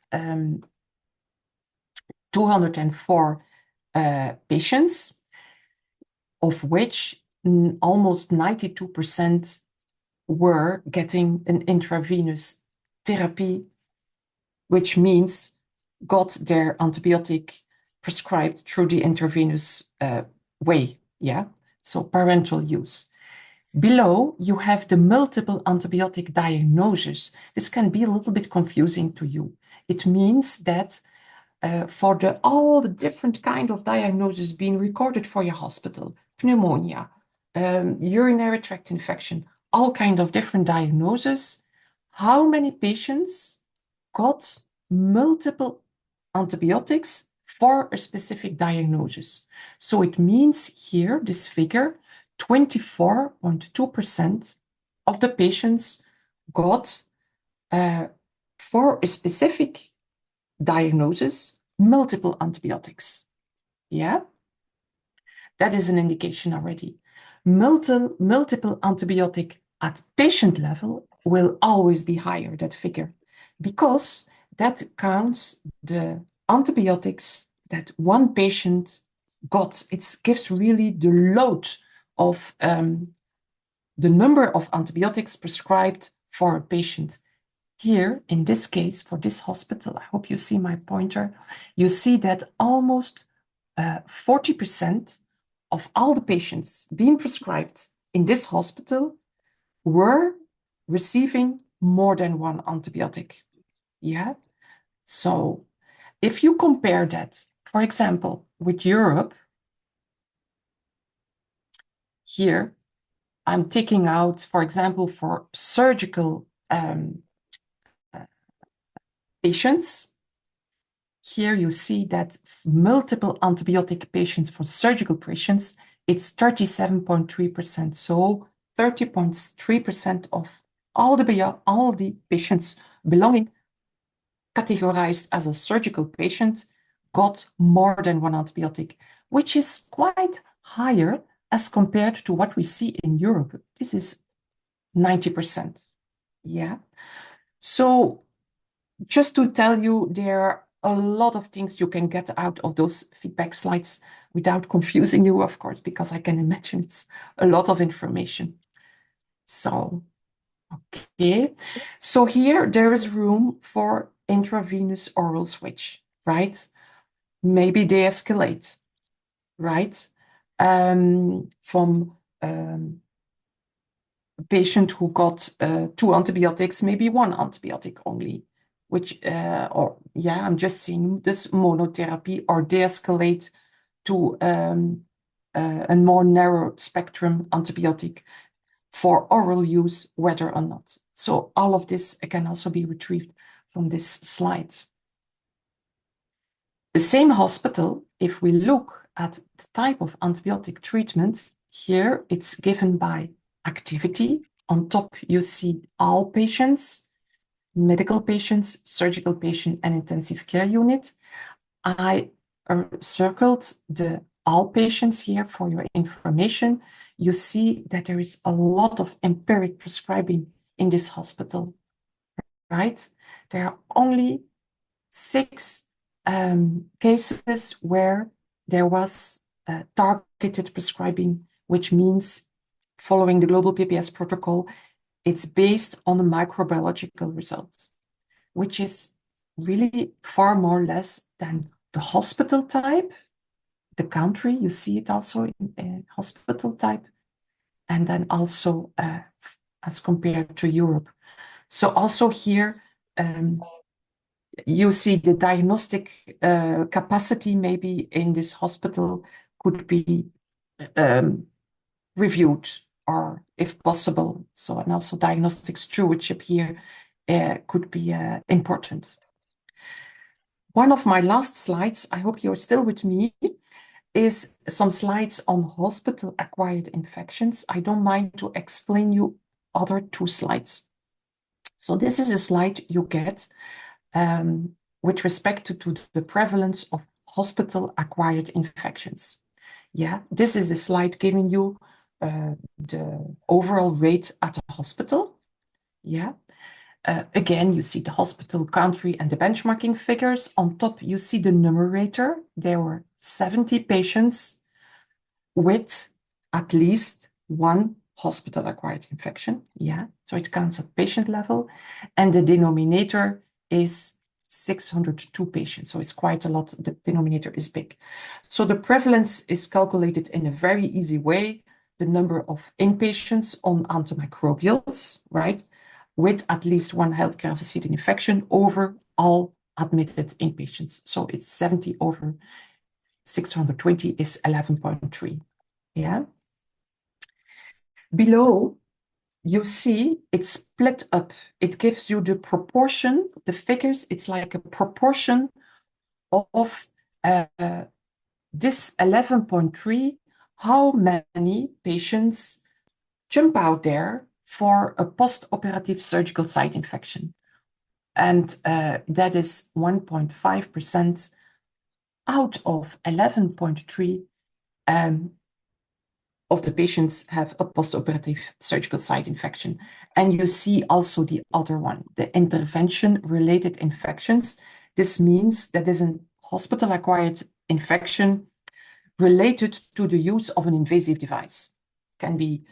204 patients, of which almost 92% were getting an intravenous therapy, which means got their antibiotic prescribed through the intravenous way, yeah? So parental use. Below, you have the multiple antibiotic diagnosis. This can be a little bit confusing to you. It means that for all the different kind of diagnoses being recorded for your hospital, pneumonia, urinary tract infection, all kind of different diagnoses, how many patients got multiple antibiotics for a specific diagnosis? So it means here, this figure, 24.2% of the patients got, for a specific diagnosis, multiple antibiotics. Yeah, that is an indication already. Multiple antibiotic at patient level will always be higher, that figure, because that counts the antibiotics that one patient got. It gives really the load of the number of antibiotics prescribed for a patient. Here, in this case, for this hospital, I hope you see my pointer, you see that almost 40% of all the patients being prescribed in this hospital were receiving more than one antibiotic. Yeah? So if you compare that, for example, with Europe, here, I'm taking out, for example, for surgical patients. Here you see that multiple antibiotic patients for surgical patients, it's 37.3%. So 30.3% of all the patients belonging categorized as a surgical patient got more than one antibiotic, which is quite higher as compared to what we see in Europe. This is 90%. Yeah. So just to tell you, there are a lot of things you can get out of those feedback slides without confusing you, of course, because I can imagine it's a lot of information. So, okay. So here there is room for intravenous oral switch, right? Maybe de-escalate, right? From a patient who got 2 antibiotics, maybe 1 antibiotic only, which, or yeah, I'm just seeing this monotherapy, or de-escalate to a more narrow spectrum antibiotic for oral use, whether or not. So all of this can also be retrieved from this slide. The same hospital, if we look at the type of antibiotic treatment, here it's given by activity. On top, you see all patients, medical patients, surgical patient, and intensive care unit. I circled the all patients here for your information. You see that there is a lot of empiric prescribing in this hospital, right? There are only 6 cases where there was targeted prescribing, which means following the global PPS protocol, it's based on a microbiological result, which is really far more less than the hospital type, the country, you see it also in hospital type, and then also as compared to Europe. So also here, you see the diagnostic capacity maybe in this hospital could be reviewed, or if possible. So, and also diagnostic stewardship here could be important. One of my last slides, I hope you're still with me, is some slides on hospital-acquired infections. I don't mind to explain you other 2 slides. So this is a slide you get with respect to the prevalence of hospital-acquired infections. Yeah, this is a slide giving you the overall rate at the hospital. Yeah. Again, you see the hospital country and the benchmarking figures. On top, you see the numerator. There were 70 patients with at least one hospital-acquired infection. Yeah, so it counts at patient level. And the denominator is 602 patients. So it's quite a lot. The denominator is big. So the prevalence is calculated in a very easy way. The number of inpatients on antimicrobials, right, with at least one healthcare-associated infection over all admitted inpatients. So it's 70 over 620 is 11.3. Yeah. Below, you see it's split up. It gives you the proportion, the figures. It's like a proportion of this 11.3, how many patients jump out there for a post-operative surgical site infection. And that is 1.5% out of 11.3 of the patients have a post-operative surgical site infection. And you see also the other one, the intervention-related infections. This means that there's a hospital-acquired infection related to the use of an invasive device. Can be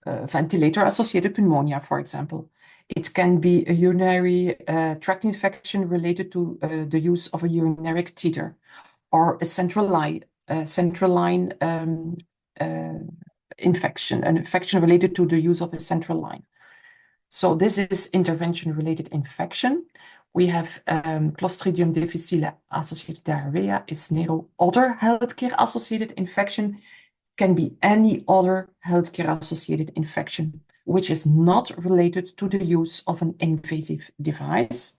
ventilator-associated pneumonia, for example. It can be a urinary tract infection related to the use of a urinary catheter, or a central line infection, an infection related to the use of a central line. So this is intervention-related infection. We have Clostridium difficile associated diarrhea is nero. Other healthcare-associated infection can be any other healthcare-associated infection which is not related to the use of an invasive device,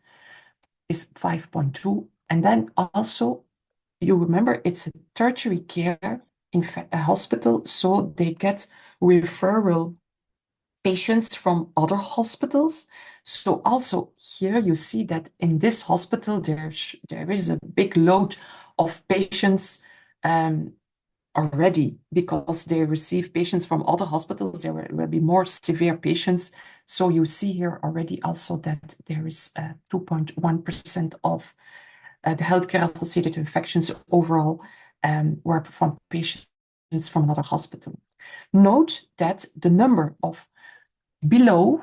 is 5.2. And then also, you remember, it's a tertiary care in a hospital, so they get referral patients from other hospitals. So also here you see that in this hospital, there is a big load of patients already, because they receive patients from other hospitals. There will be more severe patients. So you see here already also that there is 2.1% of the healthcare-associated infections overall were from patients from another hospital. Note that the number of below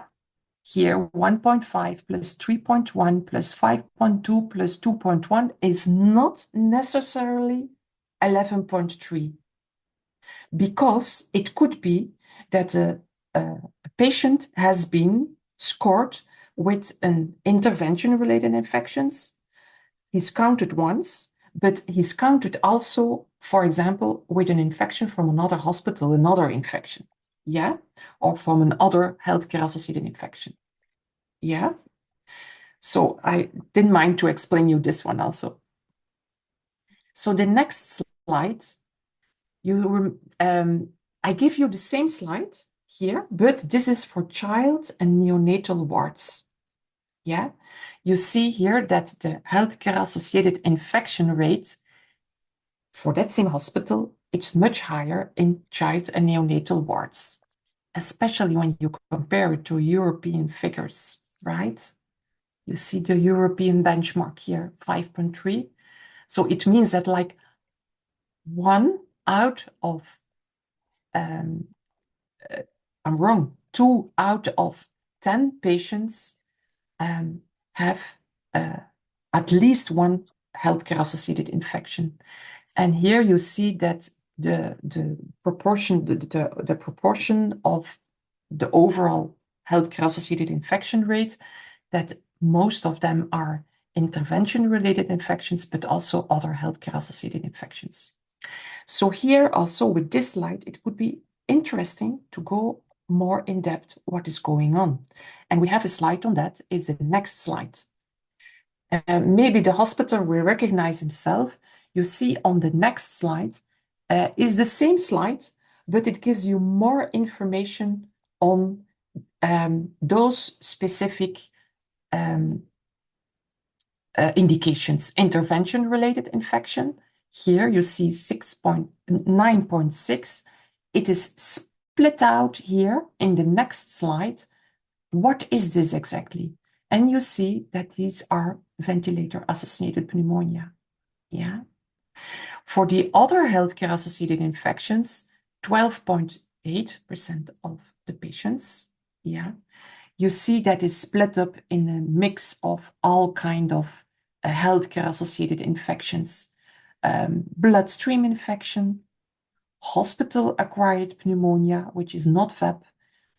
here, 1.5 plus 3.1 plus 5.2 plus 2.1 is not necessarily 11.3, because it could be that a patient has been scored with an intervention-related infections. He's counted once, but he's counted also, for example, with an infection from another hospital, another infection, yeah, or from another healthcare-associated infection, yeah. So I didn't mind to explain you this one also. So the next slide, I give you the same slide here, but this is for child and neonatal wards. Yeah, you see here that the healthcare-associated infection rate for that same hospital, it's much higher in child and neonatal wards, especially when you compare it to European figures, right? You see the European benchmark here, 5.3. So it means that like 1 out of, I'm wrong, 2 out of 10 patients have at least one healthcare-associated infection. And here you see that the proportion, the proportion of the overall healthcare-associated infection rate, that most of them are intervention-related infections, but also other healthcare-associated infections. So here also with this slide, it would be interesting to go more in depth what is going on. And we have a slide on that. It's the next slide. Maybe the hospital will recognize himself. You see on the next slide is the same slide, but it gives you more information on those specific indications. Intervention-related infection. Here you see 9.6. It is split out here in the next slide. What is this exactly? And you see that these are ventilator-associated pneumonia. Yeah. For the other healthcare-associated infections, 12.8% of the patients, yeah, you see that is split up in a mix of all kind of healthcare-associated infections, bloodstream infection, hospital-acquired pneumonia, which is not VEP,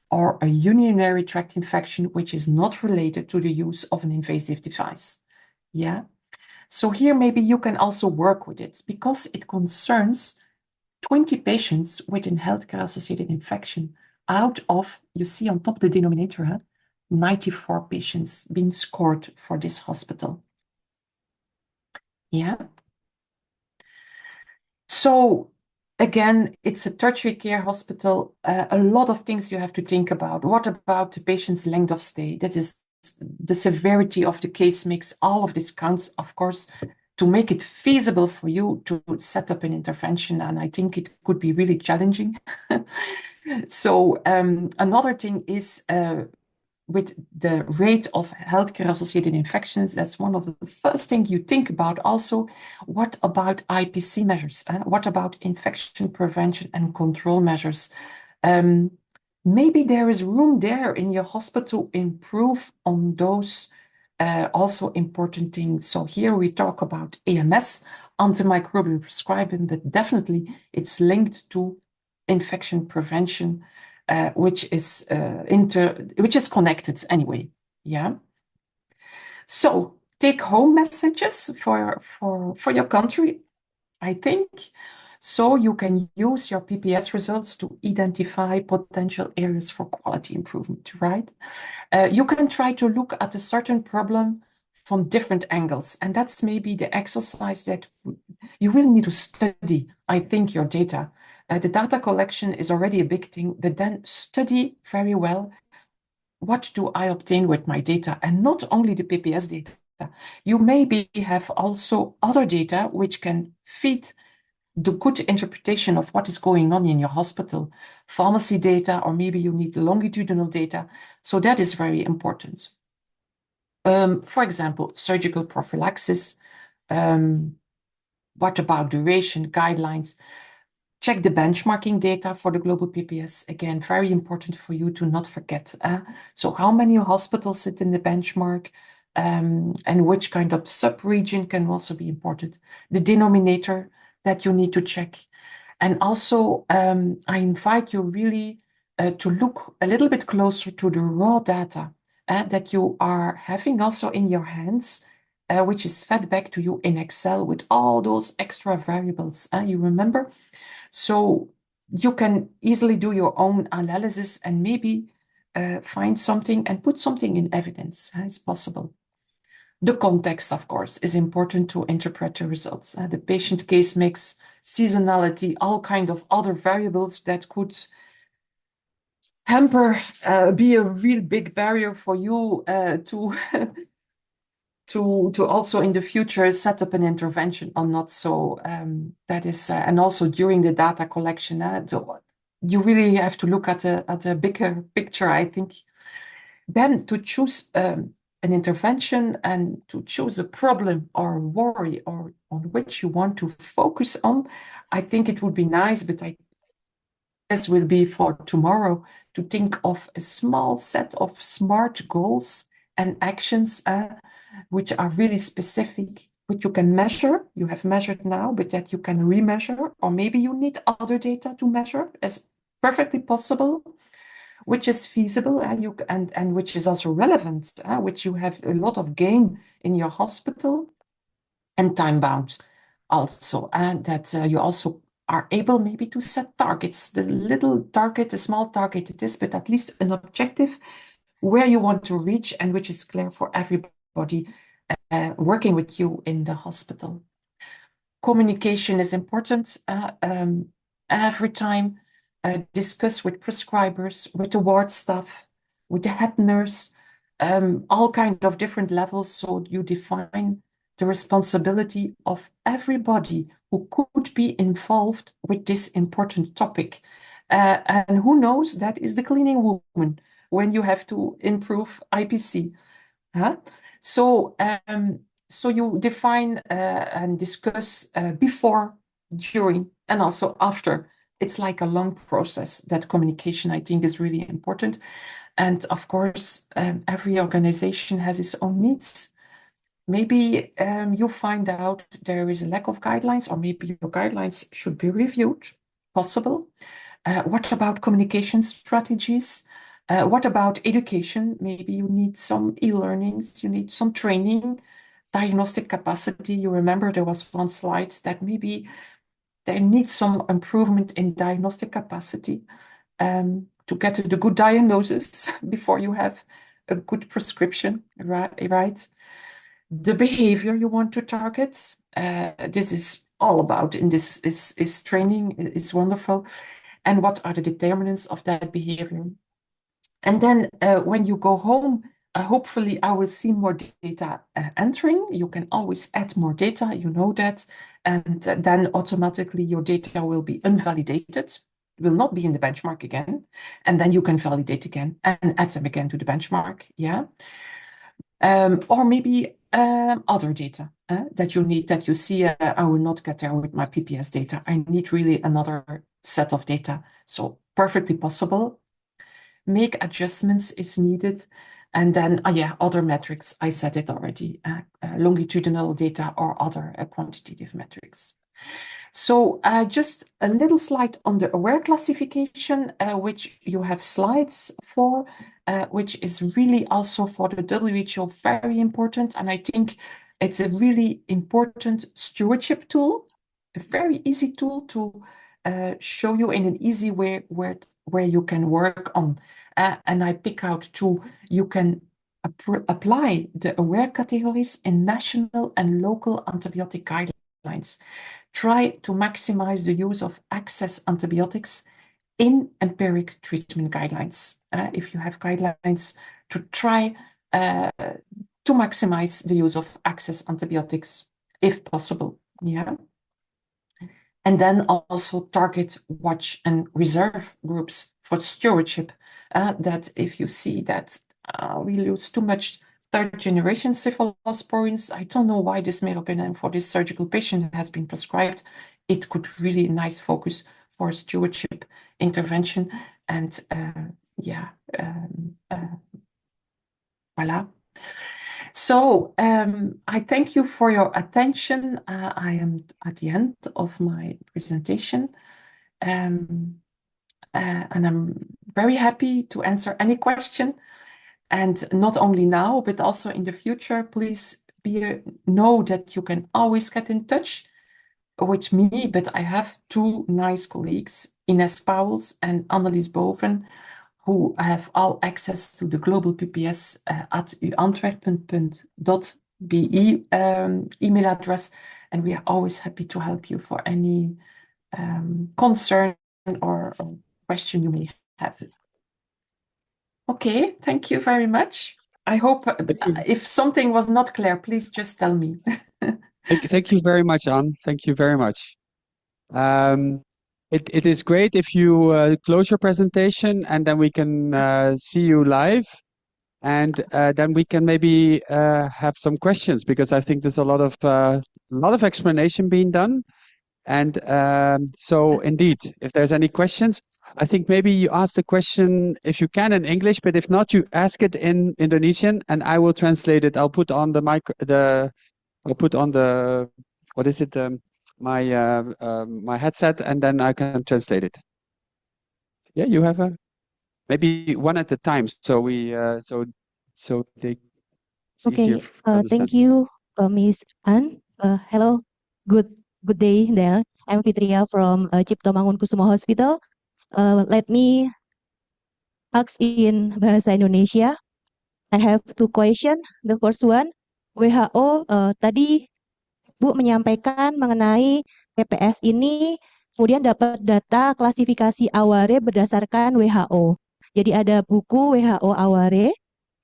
or a urinary tract infection, which is not related to the use of an invasive device. Yeah. So here maybe you can also work with it because it concerns 20 patients with a healthcare-associated infection out of, you see on top the denominator, 94 patients being scored for this hospital. Yeah. So again, it's a tertiary care hospital. A lot of things you have to think about. What about the patient's length of stay? That is the severity of the case makes all of this counts, of course, to make it feasible for you to set up an intervention. And I think it could be really challenging. So another thing is with the rate of healthcare-associated infections, that's one of the first things you think about. Also, what about IPC measures? What about infection prevention and control measures? Maybe there is room there in your hospital to improve on those also important things. So here we talk about AMS, antimicrobial prescribing, but definitely it's linked to infection prevention, which is connected anyway. Yeah. So take home messages for your country, I think. So you can use your PPS results to identify potential areas for quality improvement, right? You can try to look at a certain problem from different angles, and that's maybe the exercise that you really need to study, I think, your data. The data collection is already a big thing, but then study very well, what do I obtain with my data? And not only the PPS data. You maybe have also other data which can feed the good interpretation of what is going on in your hospital, pharmacy data, or maybe you need longitudinal data. So that is very important. For example, surgical prophylaxis. What about duration, guidelines? Check the benchmarking data for the global PPS. Again, very important for you to not forget. So how many hospitals sit in the benchmark, and which kind of sub-region can also be important. The denominator that you need to check. And also, I invite you really to look a little bit closer to the raw data that you are having also in your hands, which is fed back to you in Excel with all those extra variables. You remember? So you can easily do your own analysis and maybe find something and put something in evidence. It's possible. The context, of course, is important to interpret the results. The patient case mix, seasonality, all kind of other variables that could hamper, be a real big barrier for you to to also in the future set up an intervention or not. So that is, and also during the data collection, you really have to look at a bigger picture, I think. Then to choose an intervention and to choose a problem or worry or on which you want to focus on, I think it would be nice, but this will be for tomorrow, to think of a small set of SMART goals and actions which are really specific, which you can measure. You have measured now, but that you can remeasure, or maybe you need other data to measure, as perfectly possible, which is feasible and which is also relevant, which you have a lot of gain in your hospital, and time-bound also, and that you also are able maybe to set targets, the little target, the small target it is, but at least an objective where you want to reach and which is clear for everybody working with you in the hospital. Communication is important. Every time discuss with prescribers, with the ward staff, with the head nurse, all kind of different levels. So you define the responsibility of everybody who could be involved with this important topic. And who knows, that is the cleaning woman when you have to improve IPC. Huh? So, so you define and discuss before, during, and also after. It's like a long process. That communication, I think, is really important. And of course, every organization has its own needs. Maybe you find out there is a lack of guidelines, or maybe your guidelines should be reviewed. Possible. What about communication strategies? What about education? Maybe you need some e-learnings, you need some training, diagnostic capacity. You remember there was one slide that maybe there needs some improvement in diagnostic capacity to get to the good diagnosis before you have a good prescription, right? The behavior you want to target. This is all about in this is training. It's wonderful. And what are the determinants of that behavior? And then when you go home, hopefully I will see more data entering. You can always add more data, you know that. And then automatically your data will be unvalidated, will not be in the benchmark again. And then you can validate again and add them again to the benchmark, yeah. Or maybe other data that you need, that you see, I will not get there with my PPS data. I need really another set of data. So perfectly possible. Make adjustments is needed. And then, yeah, other metrics, I said it already, longitudinal data or other quantitative metrics. So just a little slide on the AWARE classification, which you have slides for, which is really also for the WHO very important. And I think it's a really important stewardship tool, a very easy tool to show you in an easy way where you can work on. And I pick out two. You can apply the AWARE categories in national and local antibiotic guidelines. Try to maximize the use of access antibiotics in empiric treatment guidelines. If you have guidelines, to try to maximize the use of access antibiotics if possible. Yeah. And then also target, watch, and reserve groups for stewardship. That if you see that we lose too much third-generation cephalosporins, I don't know why this meropenem for this surgical patient has been prescribed. It could really nice focus for stewardship intervention. And yeah, voila. So I thank you for your attention. I am at the end of my presentation. And I'm very happy to answer any question. And not only now, but also in the future, please know that you can always get in touch with me. But I have two nice colleagues, Ines Pauwels and Annelies Boven, who have all access to the global PPS at uantwerpen.be email address. And we are always happy to help you for any concern or question you may have. Okay, thank you very much. I hope if something was not clear, please just tell me. Thank you very much, Anne. Thank you very much. It is great if you close your presentation and then we can see you live, and then we can maybe have some questions, because I think there's a lot of explanation being done. And so indeed, if there's any questions, I think maybe you ask the question if you can in English, but if not, you ask it in Indonesian and I will translate it. I'll put on the what is it? My headset, and then I can translate it. Yeah, you have maybe one at a time, so we so they it's easier Okay, to understand. thank you, Miss Anne. Hello, good day there. I'm Fitria from Cipto Mangunkusumo Hospital. Let me ask in Bahasa Indonesia. I have two questions. The first one, WHO tadi Bu menyampaikan mengenai PPS ini kemudian dapat data klasifikasi awalnya berdasarkan WHO. Jadi ada buku WHO Aware,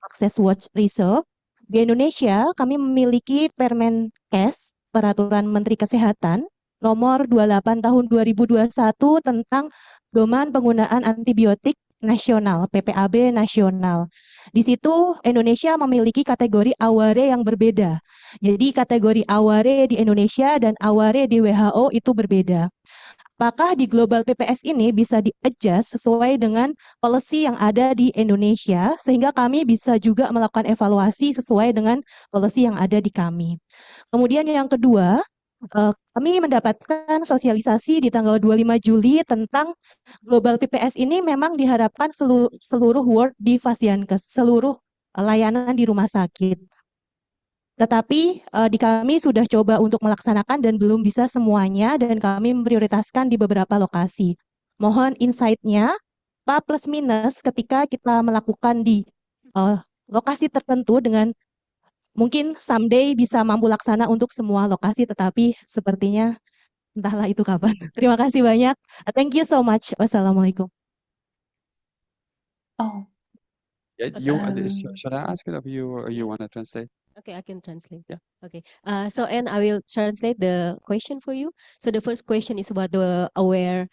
Access Watch Reserve. Di Indonesia, kami memiliki Permenkes, Peraturan Menteri Kesehatan, nomor 28 tahun 2021 tentang pedoman penggunaan antibiotik nasional, PPAB nasional. Di situ Indonesia memiliki kategori aware yang berbeda. Jadi kategori aware di Indonesia dan aware di WHO itu berbeda. Apakah di global PPS ini bisa di-adjust sesuai dengan policy yang ada di Indonesia, sehingga kami bisa juga melakukan evaluasi sesuai dengan policy yang ada di kami. Kemudian yang kedua, kami mendapatkan sosialisasi di tanggal 25 Juli tentang global PPS ini memang diharapkan seluruh ward di Fasiankes, seluruh layanan di rumah sakit. Tetapi di kami sudah coba untuk melaksanakan dan belum bisa semuanya dan kami memprioritaskan di beberapa lokasi. Mohon insight-nya, apa plus minus ketika kita melakukan di lokasi tertentu dengan mungkin someday bisa mampu laksana untuk semua lokasi, tetapi sepertinya entahlah itu kapan. Terima kasih banyak. Thank you so much. Wassalamualaikum. Oh, Should I ask it or you want to translate? Okay, I can translate. Yeah. Okay. So, and I will translate the question for you. So the first question is about the aware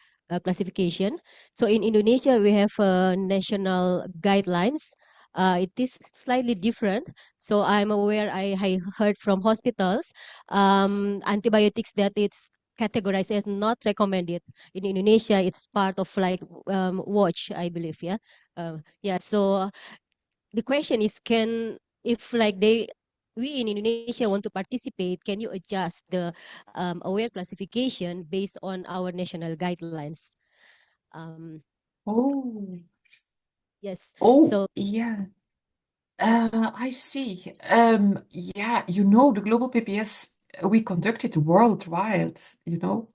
classification. So in Indonesia, we have national guidelines. It is slightly different. So I'm aware, I heard from hospitals, antibiotics that it's categorized as not recommended. In Indonesia, it's part of like watch, I believe. Yeah. Yeah. So the question is, if like we in Indonesia want to participate, can you adjust the aware classification based on our national guidelines? oh, Yes. oh, So yeah. I see. Yeah, you know, the global PPS we conducted worldwide, you know.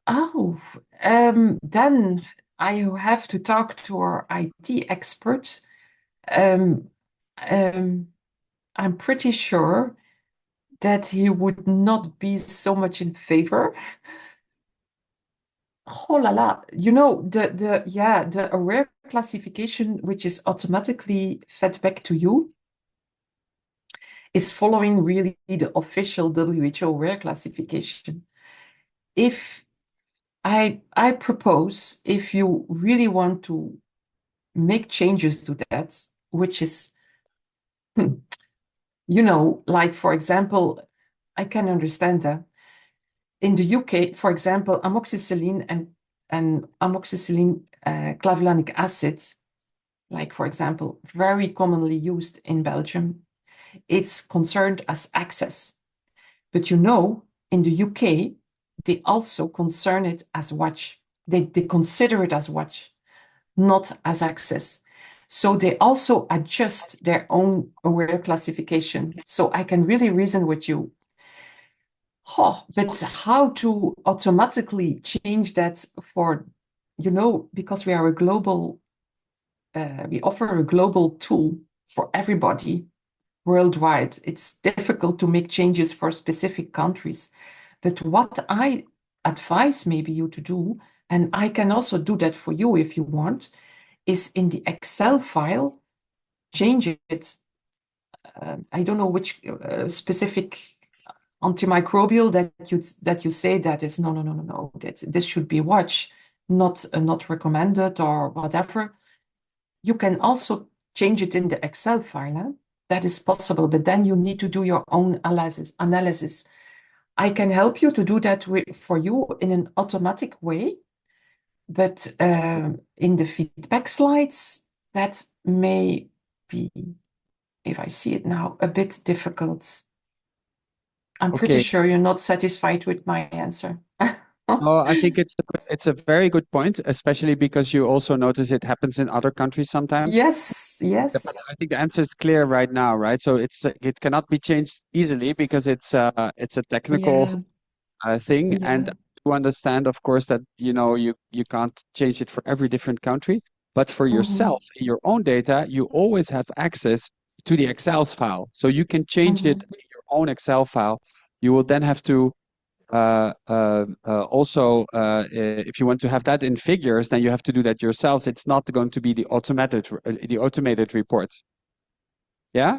Oh, then I have to talk to our IT experts. Um, I'm pretty sure that he would not be so much in favor. Oh la la, you know, the aware classification, which is automatically fed back to you, is following really the official WHO aware classification. If I propose, if you really want to make changes to that, which is, you know, like for example, I can understand that in the UK, for example, amoxicillin and amoxicillin clavulanic acid, like for example, very commonly used in Belgium, it's concerned as access. But you know, in the UK, they also concern it as watch. They consider it as watch, not as access. So they also adjust their own aware classification. So I can really reason with you. Oh, but how to automatically change that for, you know, because we are a global, we offer a global tool for everybody worldwide. It's difficult to make changes for specific countries. But what I advise maybe you to do, and I can also do that for you if you want, is in the Excel file, change it. I don't know which specific antimicrobial that you say that is no, this should be watch, not recommended or whatever. You can also change it in the Excel file. Huh? That is possible, but then you need to do your own analysis. I can help you to do that for you in an automatic way, but in the feedback slides, that may be, if I see it now, a bit difficult. I'm pretty sure you're not satisfied with my answer. No, I think it's a very good point, especially because you also notice it happens in other countries sometimes. Yes. But I think the answer is clear right now, right? So it cannot be changed easily because it's a technical thing, Yeah. and to understand, of course, that you can't change it for every different country, but for yourself in your own data, you always have access to the Excel file, so you can change it in your own Excel file. You will then have to Also, if you want to have that in figures, then you have to do that yourselves. It's not going to be the automated report. Yeah.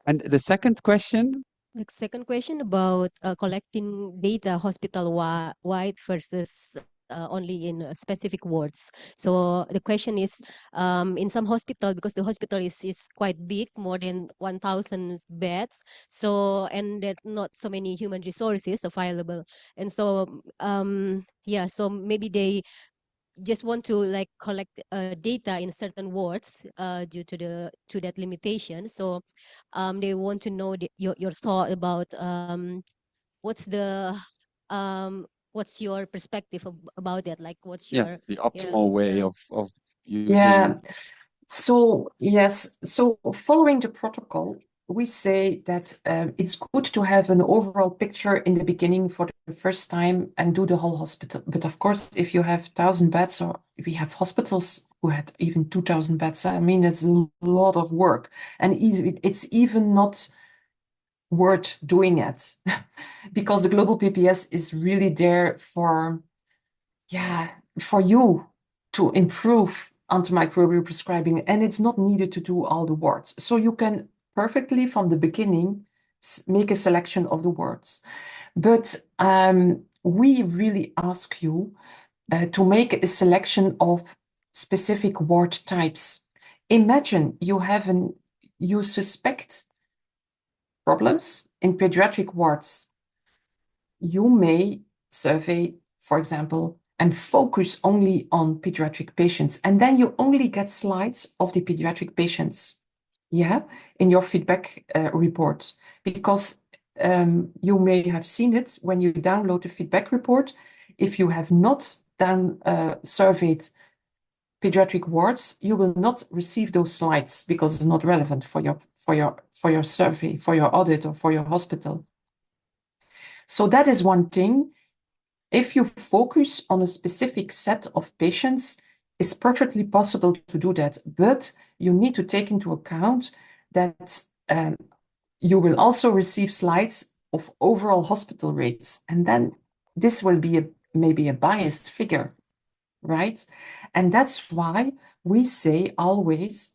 And the second question. The second question about collecting data hospital-wide versus only in specific wards. So the question is, in some hospital, because the hospital is quite big, more than 1,000 beds, so and there's not so many human resources available, and so yeah, so maybe they just want to like collect data in certain wards due to that limitation. So they want to know your thought about what's your perspective about that, like what's your The optimal way yeah. of using. Yeah. So yes, so following the protocol, we say that it's good to have an overall picture in the beginning for the first time and do the whole hospital. But of course, if you have 1,000 beds, or we have hospitals who had even 2,000 beds, I mean, it's a lot of work, and it's even not worth doing it because the global PPS is really there for, yeah, for you to improve antimicrobial prescribing, and it's not needed to do all the words. So you can perfectly from the beginning make a selection of the words. But we really ask you to make a selection of specific word types. Imagine you suspect problems in pediatric wards. You may survey, for example, and focus only on pediatric patients, and then you only get slides of the pediatric patients, yeah, in your feedback report, because you may have seen it when you download the feedback report. If you have not surveyed pediatric wards, you will not receive those slides because it's not relevant for your survey, for your audit, or for your hospital. So that is one thing. If you focus on a specific set of patients, it's perfectly possible to do that, but you need to take into account that you will also receive slides of overall hospital rates, and then this will be maybe a biased figure, right? And that's why we say always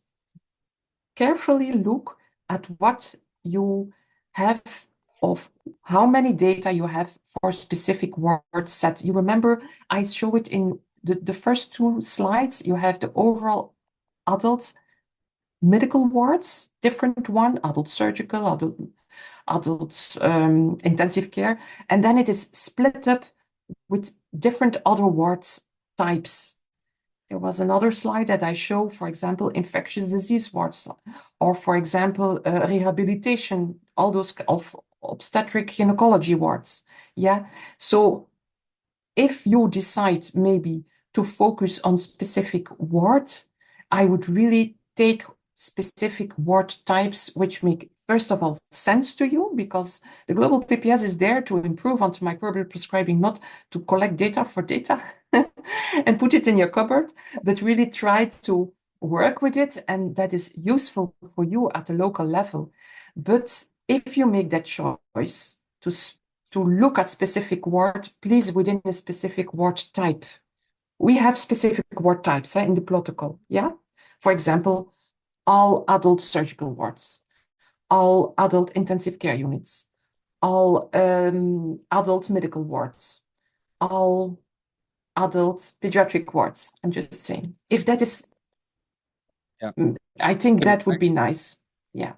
carefully look at what you have of how many data you have for a specific word set. You remember I show it in the first two slides. You have the overall adult medical wards, different one, adult surgical, adult intensive care, and then it is split up with different other wards types. There was another slide that I show, for example, infectious disease wards, or for example, rehabilitation, all those of obstetric gynecology wards. Yeah. So if you decide maybe to focus on specific ward, I would really take specific ward types which make, first of all, sense to you, because the global PPS is there to improve antimicrobial prescribing, not to collect data for data and put it in your cupboard, but really try to work with it, and that is useful for you at a local level. But if you make that choice to look at specific word, please within a specific word type. We have specific word types in the protocol, yeah? For example, all adult surgical wards, all adult intensive care units, all adult medical wards, all adult pediatric wards. I'm just saying, if that is, Yeah, I think that would be nice. Yeah.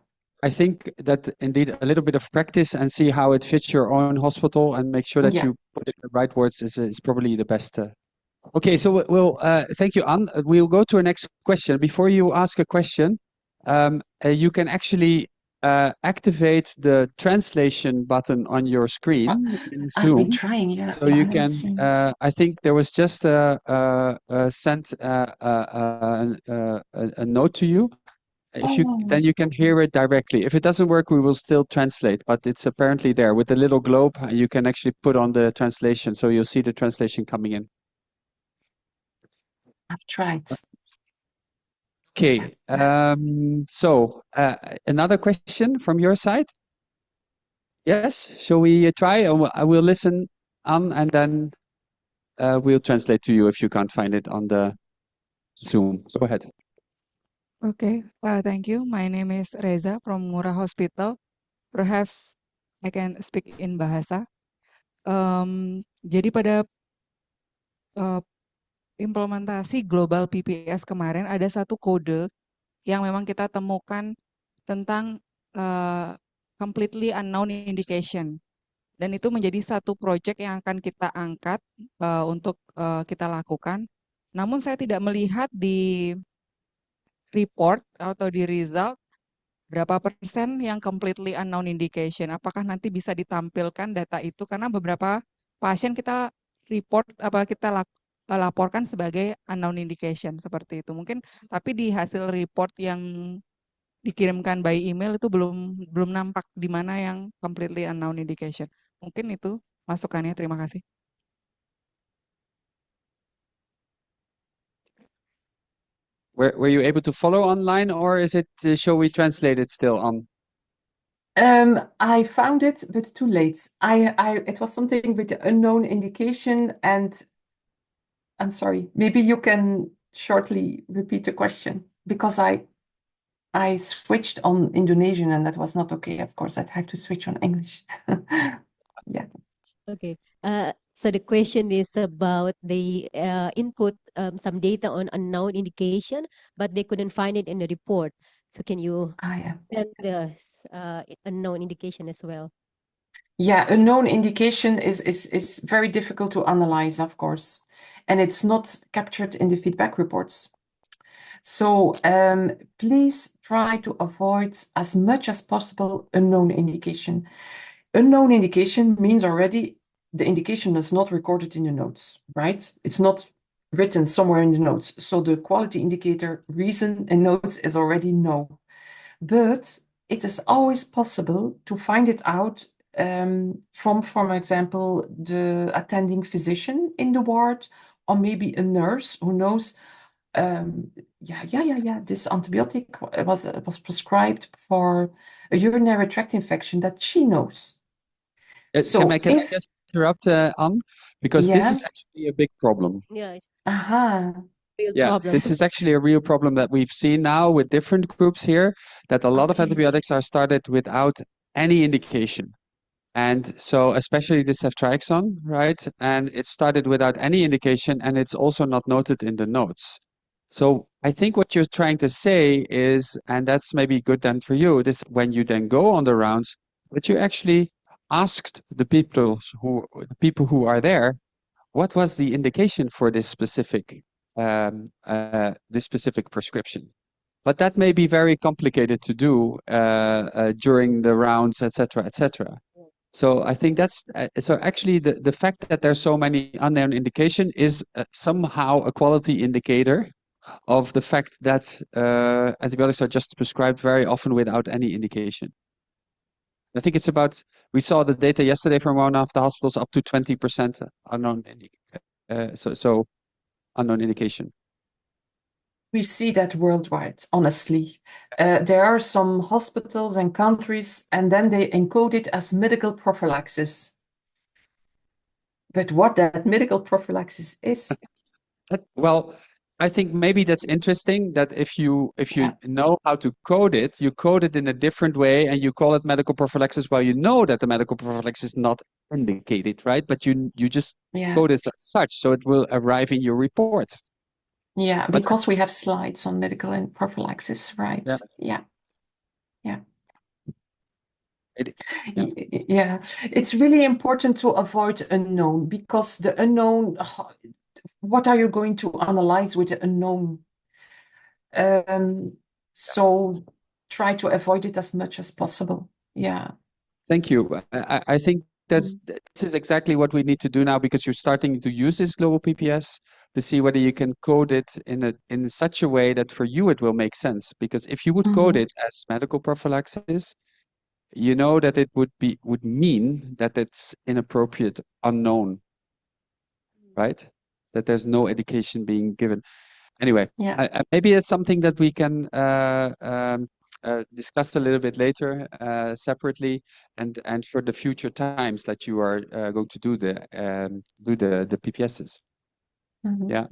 I think that indeed a little bit of practice and see how it fits your own hospital and make sure that you put in the right words is probably the best. Okay, so we'll thank you, Anne. We'll go to our next question. Before you ask a question, you can actually activate the translation button on your screen in Zoom. I've been trying, yeah. So you can. I think there was just sent a note to you. If you then you can hear it directly. If it doesn't work, we will still translate, but it's apparently there with the little globe. You can actually put on the translation, so you'll see the translation coming in. I've tried. Okay. So another question from your side? Yes. Shall we try? I will listen on, and then we'll translate to you if you can't find it on the Zoom. Go ahead. Okay, thank you. My name is Reza from Murah Hospital. Perhaps I can speak in bahasa. Jadi pada implementasi global PPS kemarin ada satu kode yang memang kita temukan tentang completely unknown indication. Dan itu menjadi satu project yang akan kita angkat untuk kita lakukan. Namun saya tidak melihat di report atau di result berapa persen yang completely unknown indication. Apakah nanti bisa ditampilkan data itu? Karena beberapa pasien kita report kita laporkan sebagai unknown indication seperti itu. Mungkin tapi di hasil report yang dikirimkan by email itu belum nampak di mana yang completely unknown indication. Mungkin itu masukannya. Terima kasih. Were you able to follow online, or is it? Shall we translate it still on? I found it, but too late. It was something with the unknown indication, and I'm sorry. Maybe you can shortly repeat the question, because I switched on Indonesian, and that was not okay. Of course, I'd have to switch on English. Yeah. Okay. So the question is about the input some data on unknown indication, but they couldn't find it in the report. So can you send the unknown indication as well? Yeah, unknown indication is very difficult to analyze, of course, and it's not captured in the feedback reports. So please try to avoid as much as possible unknown indication. Unknown indication means already the indication is not recorded in the notes, right? It's not written somewhere in the notes. So the quality indicator reason in notes is already no. But it is always possible to find it out from, for example, the attending physician in the ward, or maybe a nurse who knows, this antibiotic was prescribed for a urinary tract infection that she knows. Can I just interrupt, Anne? Because this is actually a big problem. Yeah. Real problem. This is actually a real problem that we've seen now with different groups here, that a lot of antibiotics are started without any indication. And so especially the ceftriaxone, right? And it started without any indication, and it's also not noted in the notes. So I think what you're trying to say is, and that's maybe good then for you, this when you then go on the rounds, but you actually asked the people who are there, what was the indication for this specific prescription? But that may be very complicated to do during the rounds, etc., etc. So I think that's so actually the fact that there's so many unknown indication is somehow a quality indicator of the fact that antibiotics are just prescribed very often without any indication. I think it's about, we saw the data yesterday from one of the hospitals, up to 20% unknown unknown indication. We see that worldwide, honestly. There are some hospitals and countries, and then they encode it as medical prophylaxis. But what that medical prophylaxis is? Well, I think maybe that's interesting, that if you know how to code it, you code it in a different way and you call it medical prophylaxis while you know that the medical prophylaxis is not indicated, right? But you just code it as such, so it will arrive in your report. Yeah, because we have slides on medical and prophylaxis, right? Yeah. It's really important to avoid unknown, because the unknown, what are you going to analyze with the unknown? So try to avoid it as much as possible. Yeah. Thank you. I think this is exactly what we need to do now, because you're starting to use this global PPS to see whether you can code it in such a way that for you it will make sense. Because if you would code it as medical prophylaxis, you know that it would mean that it's inappropriate, unknown, right? That there's no education being given. Anyway, maybe it's something that we can discuss a little bit later separately, and for the future times that you are going to do the PPSs. Mhm. Yeah.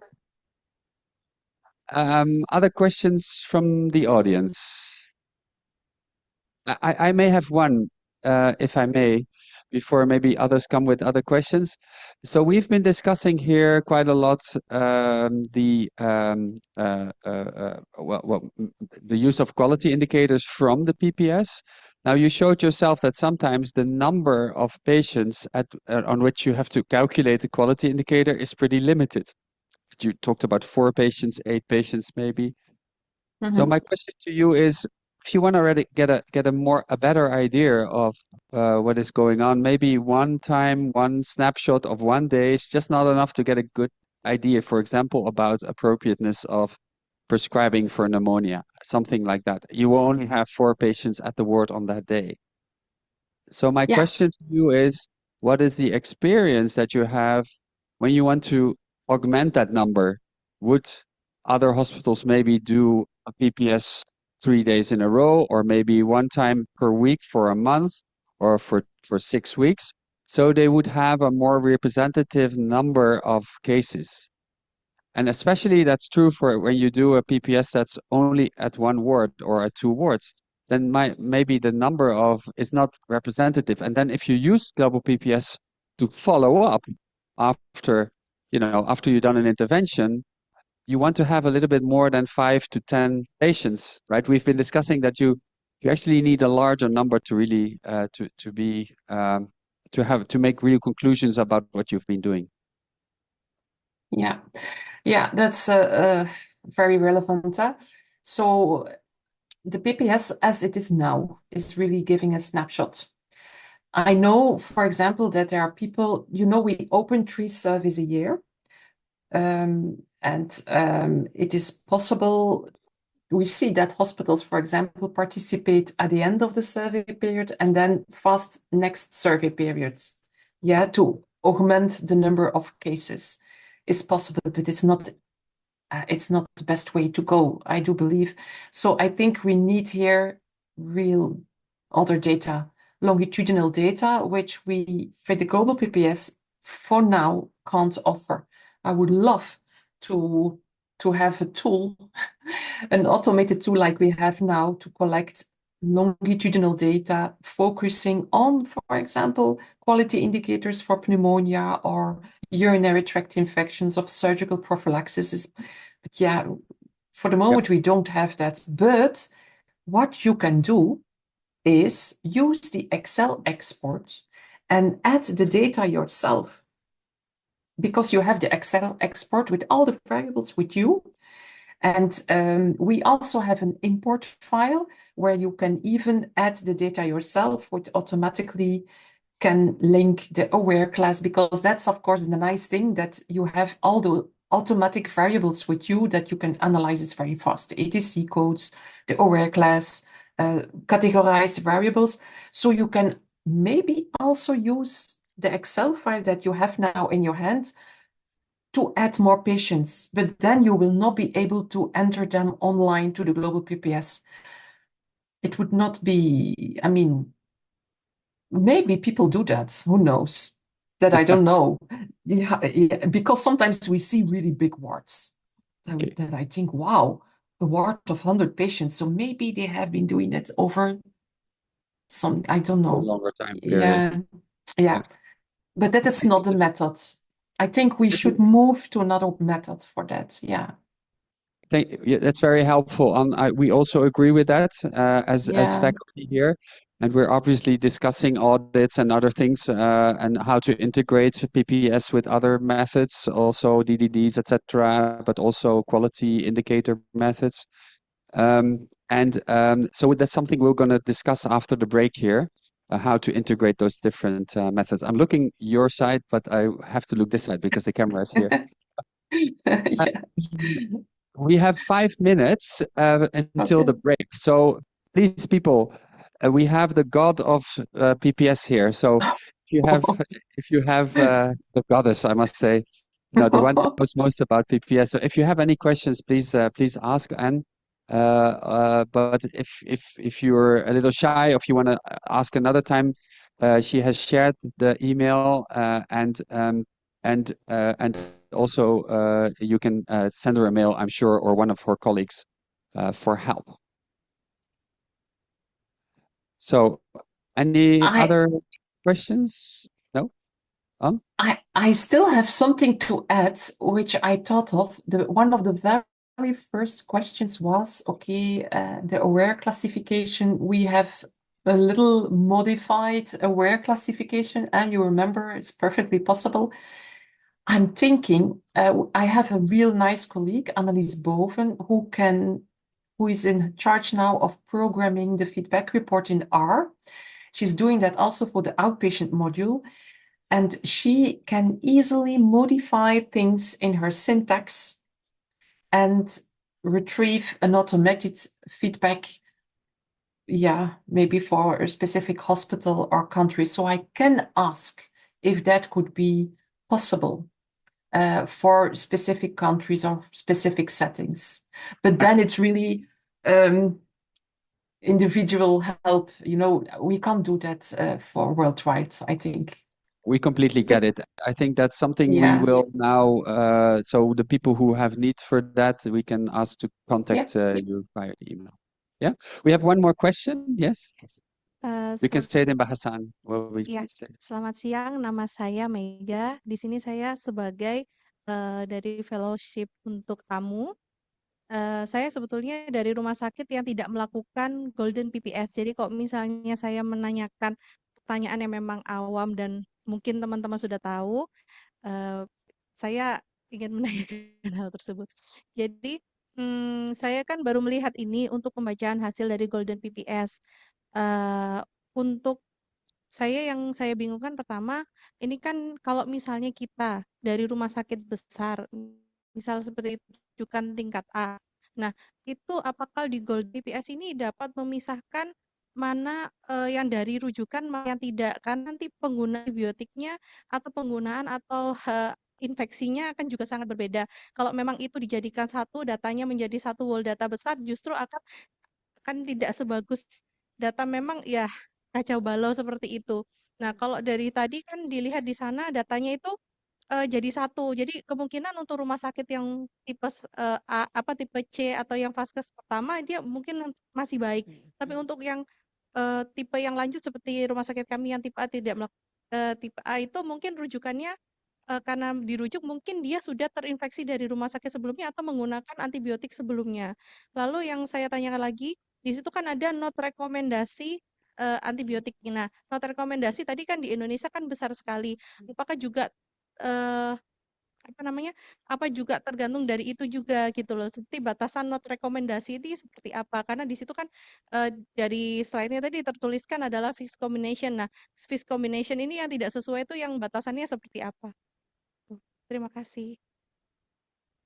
Other questions from the audience? I may have one, if I may, before maybe others come with other questions. So we've been discussing here quite a lot the use of quality indicators from the PPS. Now you showed yourself that sometimes the number of patients on which you have to calculate the quality indicator is pretty limited. You talked about 4 patients, 8 patients maybe. So Mhm. my question to you is, if you want to already get a better idea of what is going on, maybe one snapshot of one day is just not enough to get a good idea, for example, about appropriateness of prescribing for pneumonia, something like that. You will only have 4 patients at the ward on that day. So my Yeah. question to you is, what is the experience that you have when you want to augment that number? Would other hospitals maybe do a PPS 3 days in a row, or maybe one time per week for a month, or for 6 weeks? So they would have a more representative number of cases. And especially that's true for when you do a PPS that's only at one ward or at 2 wards, then maybe the number of is not representative. And then if you use global PPS to follow up after, after you've done an intervention, you want to have a little bit more than 5 to 10 patients, right? We've been discussing that you actually need a larger number to really to make real conclusions about what you've been doing. Yeah. Yeah, that's very relevant. So the PPS as it is now is really giving a snapshot. I know, for example, that there are people, we open 3 surveys a year. And it is possible, we see that hospitals, for example, participate at the end of the survey period and then fast next survey periods, to augment the number of cases is possible, but it's not the best way to go, I do believe. So I think we need here real other data, longitudinal data, which we, for the global PPS, for now can't offer. I would love to have a tool, an automated tool like we have now to collect longitudinal data, focusing on, for example, quality indicators for pneumonia or urinary tract infections of surgical prophylaxis. But yeah, for the moment, we don't have that. But what you can do is use the Excel export and add the data yourself, because you have the Excel export with all the variables with you. And we also have an import file where you can even add the data yourself, which automatically can link the aware class, because that's, of course, the nice thing, that you have all the automatic variables with you that you can analyze it very fast. The ATC codes, the aware class, categorized variables. So you can maybe also use the Excel file that you have now in your hand to add more patients, but then you will not be able to enter them online to the global PPS. It would not be, maybe people do that, who knows? That I don't know. Yeah, because sometimes we see really big wards that I think, wow, a ward of 100 patients. So maybe they have been doing it over some, I don't know. A longer time period. Yeah. But that is not the method. I think we should move to another method for that. Yeah. That's very helpful. We also agree with that as faculty here, and we're obviously discussing audits and other things and how to integrate PPS with other methods, also DDDs, etc., but also quality indicator methods. So that's something we're going to discuss after the break here. How to integrate those different methods. I'm looking your side, but I have to look this side because the camera is here. Yeah. We have 5 minutes until the break. So please, people, we have the god of PPS here. So if you have the goddess, I must say, the one that knows most about PPS. So if you have any questions, please ask. And But if you're a little shy, or if you want to ask another time, she has shared the email, and also you can send her a mail, I'm sure, or one of her colleagues for help. So, any other questions? No? I still have something to add, which I thought of. One of the very first questions was, okay, the AWARE classification, we have a little modified AWARE classification, and you remember it's perfectly possible. I'm thinking, I have a real nice colleague, Annelies Boven, who is in charge now of programming the feedback report in R. She's doing that also for the outpatient module. And she can easily modify things in her syntax and retrieve an automated feedback, maybe for a specific hospital or country. So I can ask if that could be possible for specific countries or specific settings. But then it's really individual help. We can't do that for worldwide, I think. We completely get it. I think that's something we will now, so the people who have need for that, we can ask to contact you via email. Yeah, we have one more question. Yes, you can say it in Bahasan. Selamat siang, nama saya Mega. Di sini saya sebagai dari fellowship untuk tamu. Saya sebetulnya dari rumah sakit yang tidak melakukan Golden PPS. Jadi kalau misalnya saya menanyakan pertanyaan yang memang awam dan mungkin teman-teman sudah tahu, saya ingin menanyakan hal tersebut. Jadi saya kan baru melihat ini untuk pembacaan hasil dari Golden PPS. Untuk yang saya bingungkan pertama, ini kan kalau misalnya kita dari rumah sakit besar, misal seperti itu, rujukan tingkat A. Nah, itu apakah di Gold PPS ini dapat memisahkan mana yang dari rujukan, mana yang tidak? Karena nanti pengguna antibiotiknya atau penggunaan atau infeksinya akan juga sangat berbeda. Kalau memang itu dijadikan satu, datanya menjadi satu whole data besar, justru akan tidak sebagus data memang kacau balau seperti itu. Nah, kalau dari tadi kan dilihat di sana datanya itu jadi satu. Jadi kemungkinan untuk rumah sakit yang tipe tipe C atau yang vaskes pertama dia mungkin masih baik. Tapi untuk yang tipe yang lanjut seperti rumah sakit kami yang tipe A tipe A itu mungkin rujukannya karena dirujuk mungkin dia sudah terinfeksi dari rumah sakit sebelumnya atau menggunakan antibiotik sebelumnya. Lalu yang saya tanyakan lagi, di situ kan ada not rekomendasi antibiotik. Nah, not rekomendasi tadi kan di Indonesia kan besar sekali. Apakah juga apa juga tergantung dari itu juga gitu loh. Seperti batasan not rekomendasi itu seperti apa? Karena di situ kan dari slide-nya tadi tertuliskan adalah fixed combination. Nah, fixed combination ini yang tidak sesuai itu yang batasannya seperti apa? Terima kasih.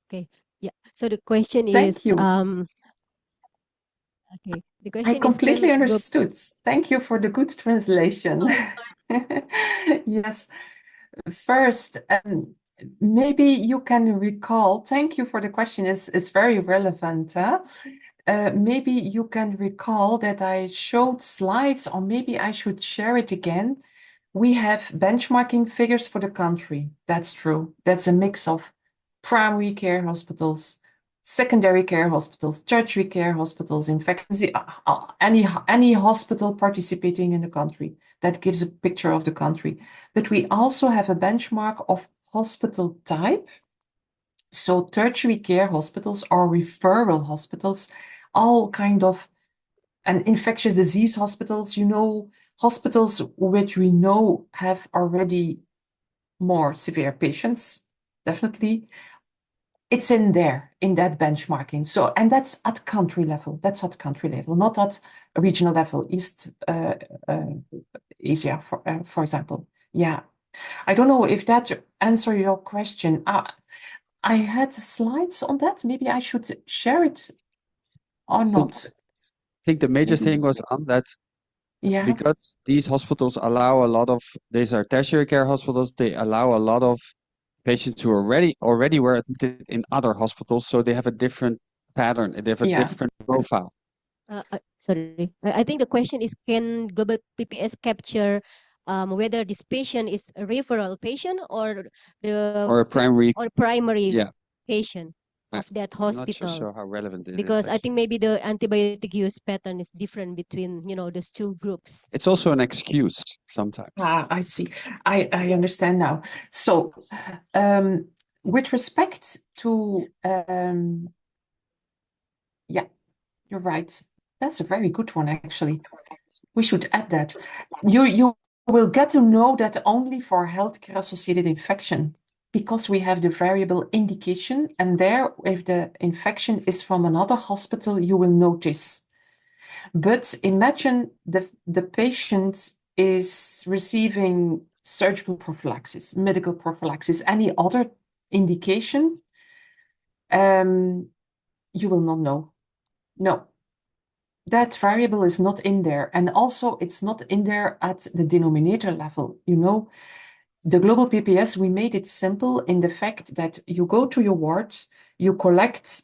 Okay. Yeah. So the question Thank is you. Okay. The I question completely is understood. Thank you for the good translation. Yes. First, maybe you can recall, thank you for the question, it's very relevant. Maybe you can recall that I showed slides, or maybe I should share it again. We have benchmarking figures for the country. That's true. That's a mix of primary care hospitals, secondary care hospitals, tertiary care hospitals, in fact, any hospital participating in the country. That gives a picture of the country. But we also have a benchmark of hospital type. So tertiary care hospitals or referral hospitals, all kind of, and infectious disease hospitals, hospitals which we know have already more severe patients, definitely. It's in there, in that benchmarking. So, and that's at country level. That's at country level, not at regional level, East Asia, for example. Yeah. I don't know if that answers your question. I had slides on that. Maybe I should share it or not. I think the major thing was on that. Yeah. Because these hospitals allow a lot of, these are tertiary care hospitals, they allow a lot of patients who already were admitted in other hospitals, so they have a different pattern. They have a Yeah. different profile. Sorry, I think the question is, can global PPS capture whether this patient is a referral patient or Or a primary yeah, patient of that I'm not hospital? sure how relevant it is. Because I Actually. think maybe the antibiotic use pattern is different between, those two groups. It's also an excuse sometimes. I see. I understand now. So, with respect to, yeah, you're right. That's a very good one, actually. We should add that. You will get to know that only for healthcare-associated infection, because we have the variable indication, and there, if the infection is from another hospital, you will notice. But imagine the patient is receiving surgical prophylaxis, medical prophylaxis, any other indication, you will not know. No, that variable is not in there. And also it's not in there at the denominator level. The global PPS, we made it simple in the fact that you go to your ward, you collect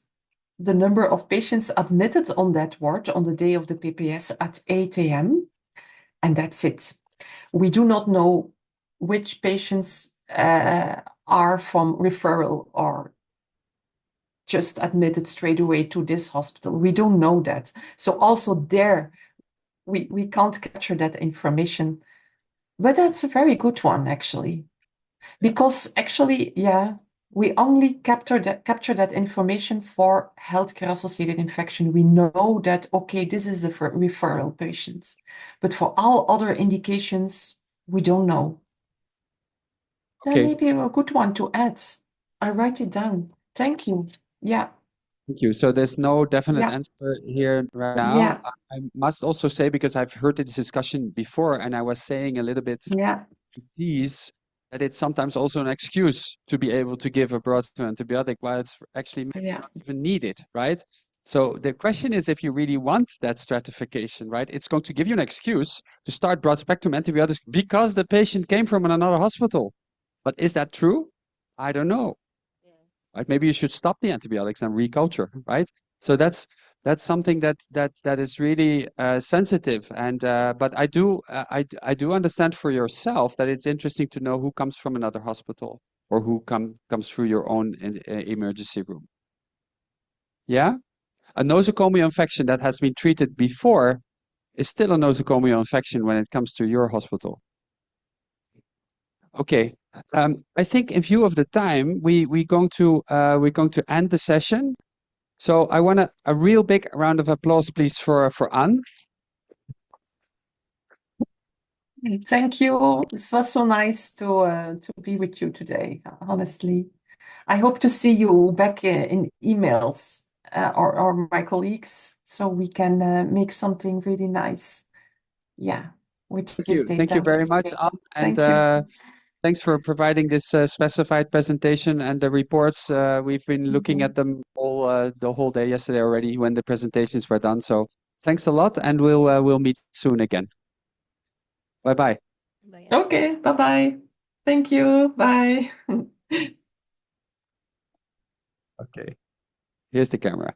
the number of patients admitted on that ward on the day of the PPS at 8 a.m. And that's it. We do not know which patients are from referral or just admitted straight away to this hospital. We don't know that. So also there, we can't capture that information. But that's a very good one, actually. Because actually, yeah, we only capture that information for healthcare-associated infection. We know that, okay, this is a referral patient. But for all other indications, we don't know. That Okay. may be a good one to add. I write it down. Thank you. Yeah. Thank you. So there's no definite Yeah. answer here right now. Yeah. I must also say, because I've heard this discussion before, and I was saying a little bit Yeah. these that it's sometimes also an excuse to be able to give a broad spectrum antibiotic while it's actually maybe not even needed, right? So the question is, if you really want that stratification, right, it's going to give you an excuse to start broad spectrum antibiotics because the patient came from another hospital. But is that true? I don't know. Right? Maybe you should stop the antibiotics and reculture, right? So that's something that is really sensitive. And but I do understand for yourself that it's interesting to know who comes from another hospital or who comes through your own emergency room. Yeah, a nosocomial infection that has been treated before is still a nosocomial infection when it comes to your hospital. Okay, I think in view of the time, we're going to end the session. So I want a real big round of applause, please, for Anne. Thank you. This was so nice to be with you today, honestly. I hope to see you back in emails or my colleagues, so we can make something really nice. Yeah, with this data. Thank you very much, Anne. And Thank you. thanks for providing this specified presentation and the reports. We've been looking at them all the whole day yesterday already when the presentations were done. So thanks a lot, and we'll meet soon again. Bye-bye. Okay, bye-bye. Thank you. Bye. Okay, here's the camera.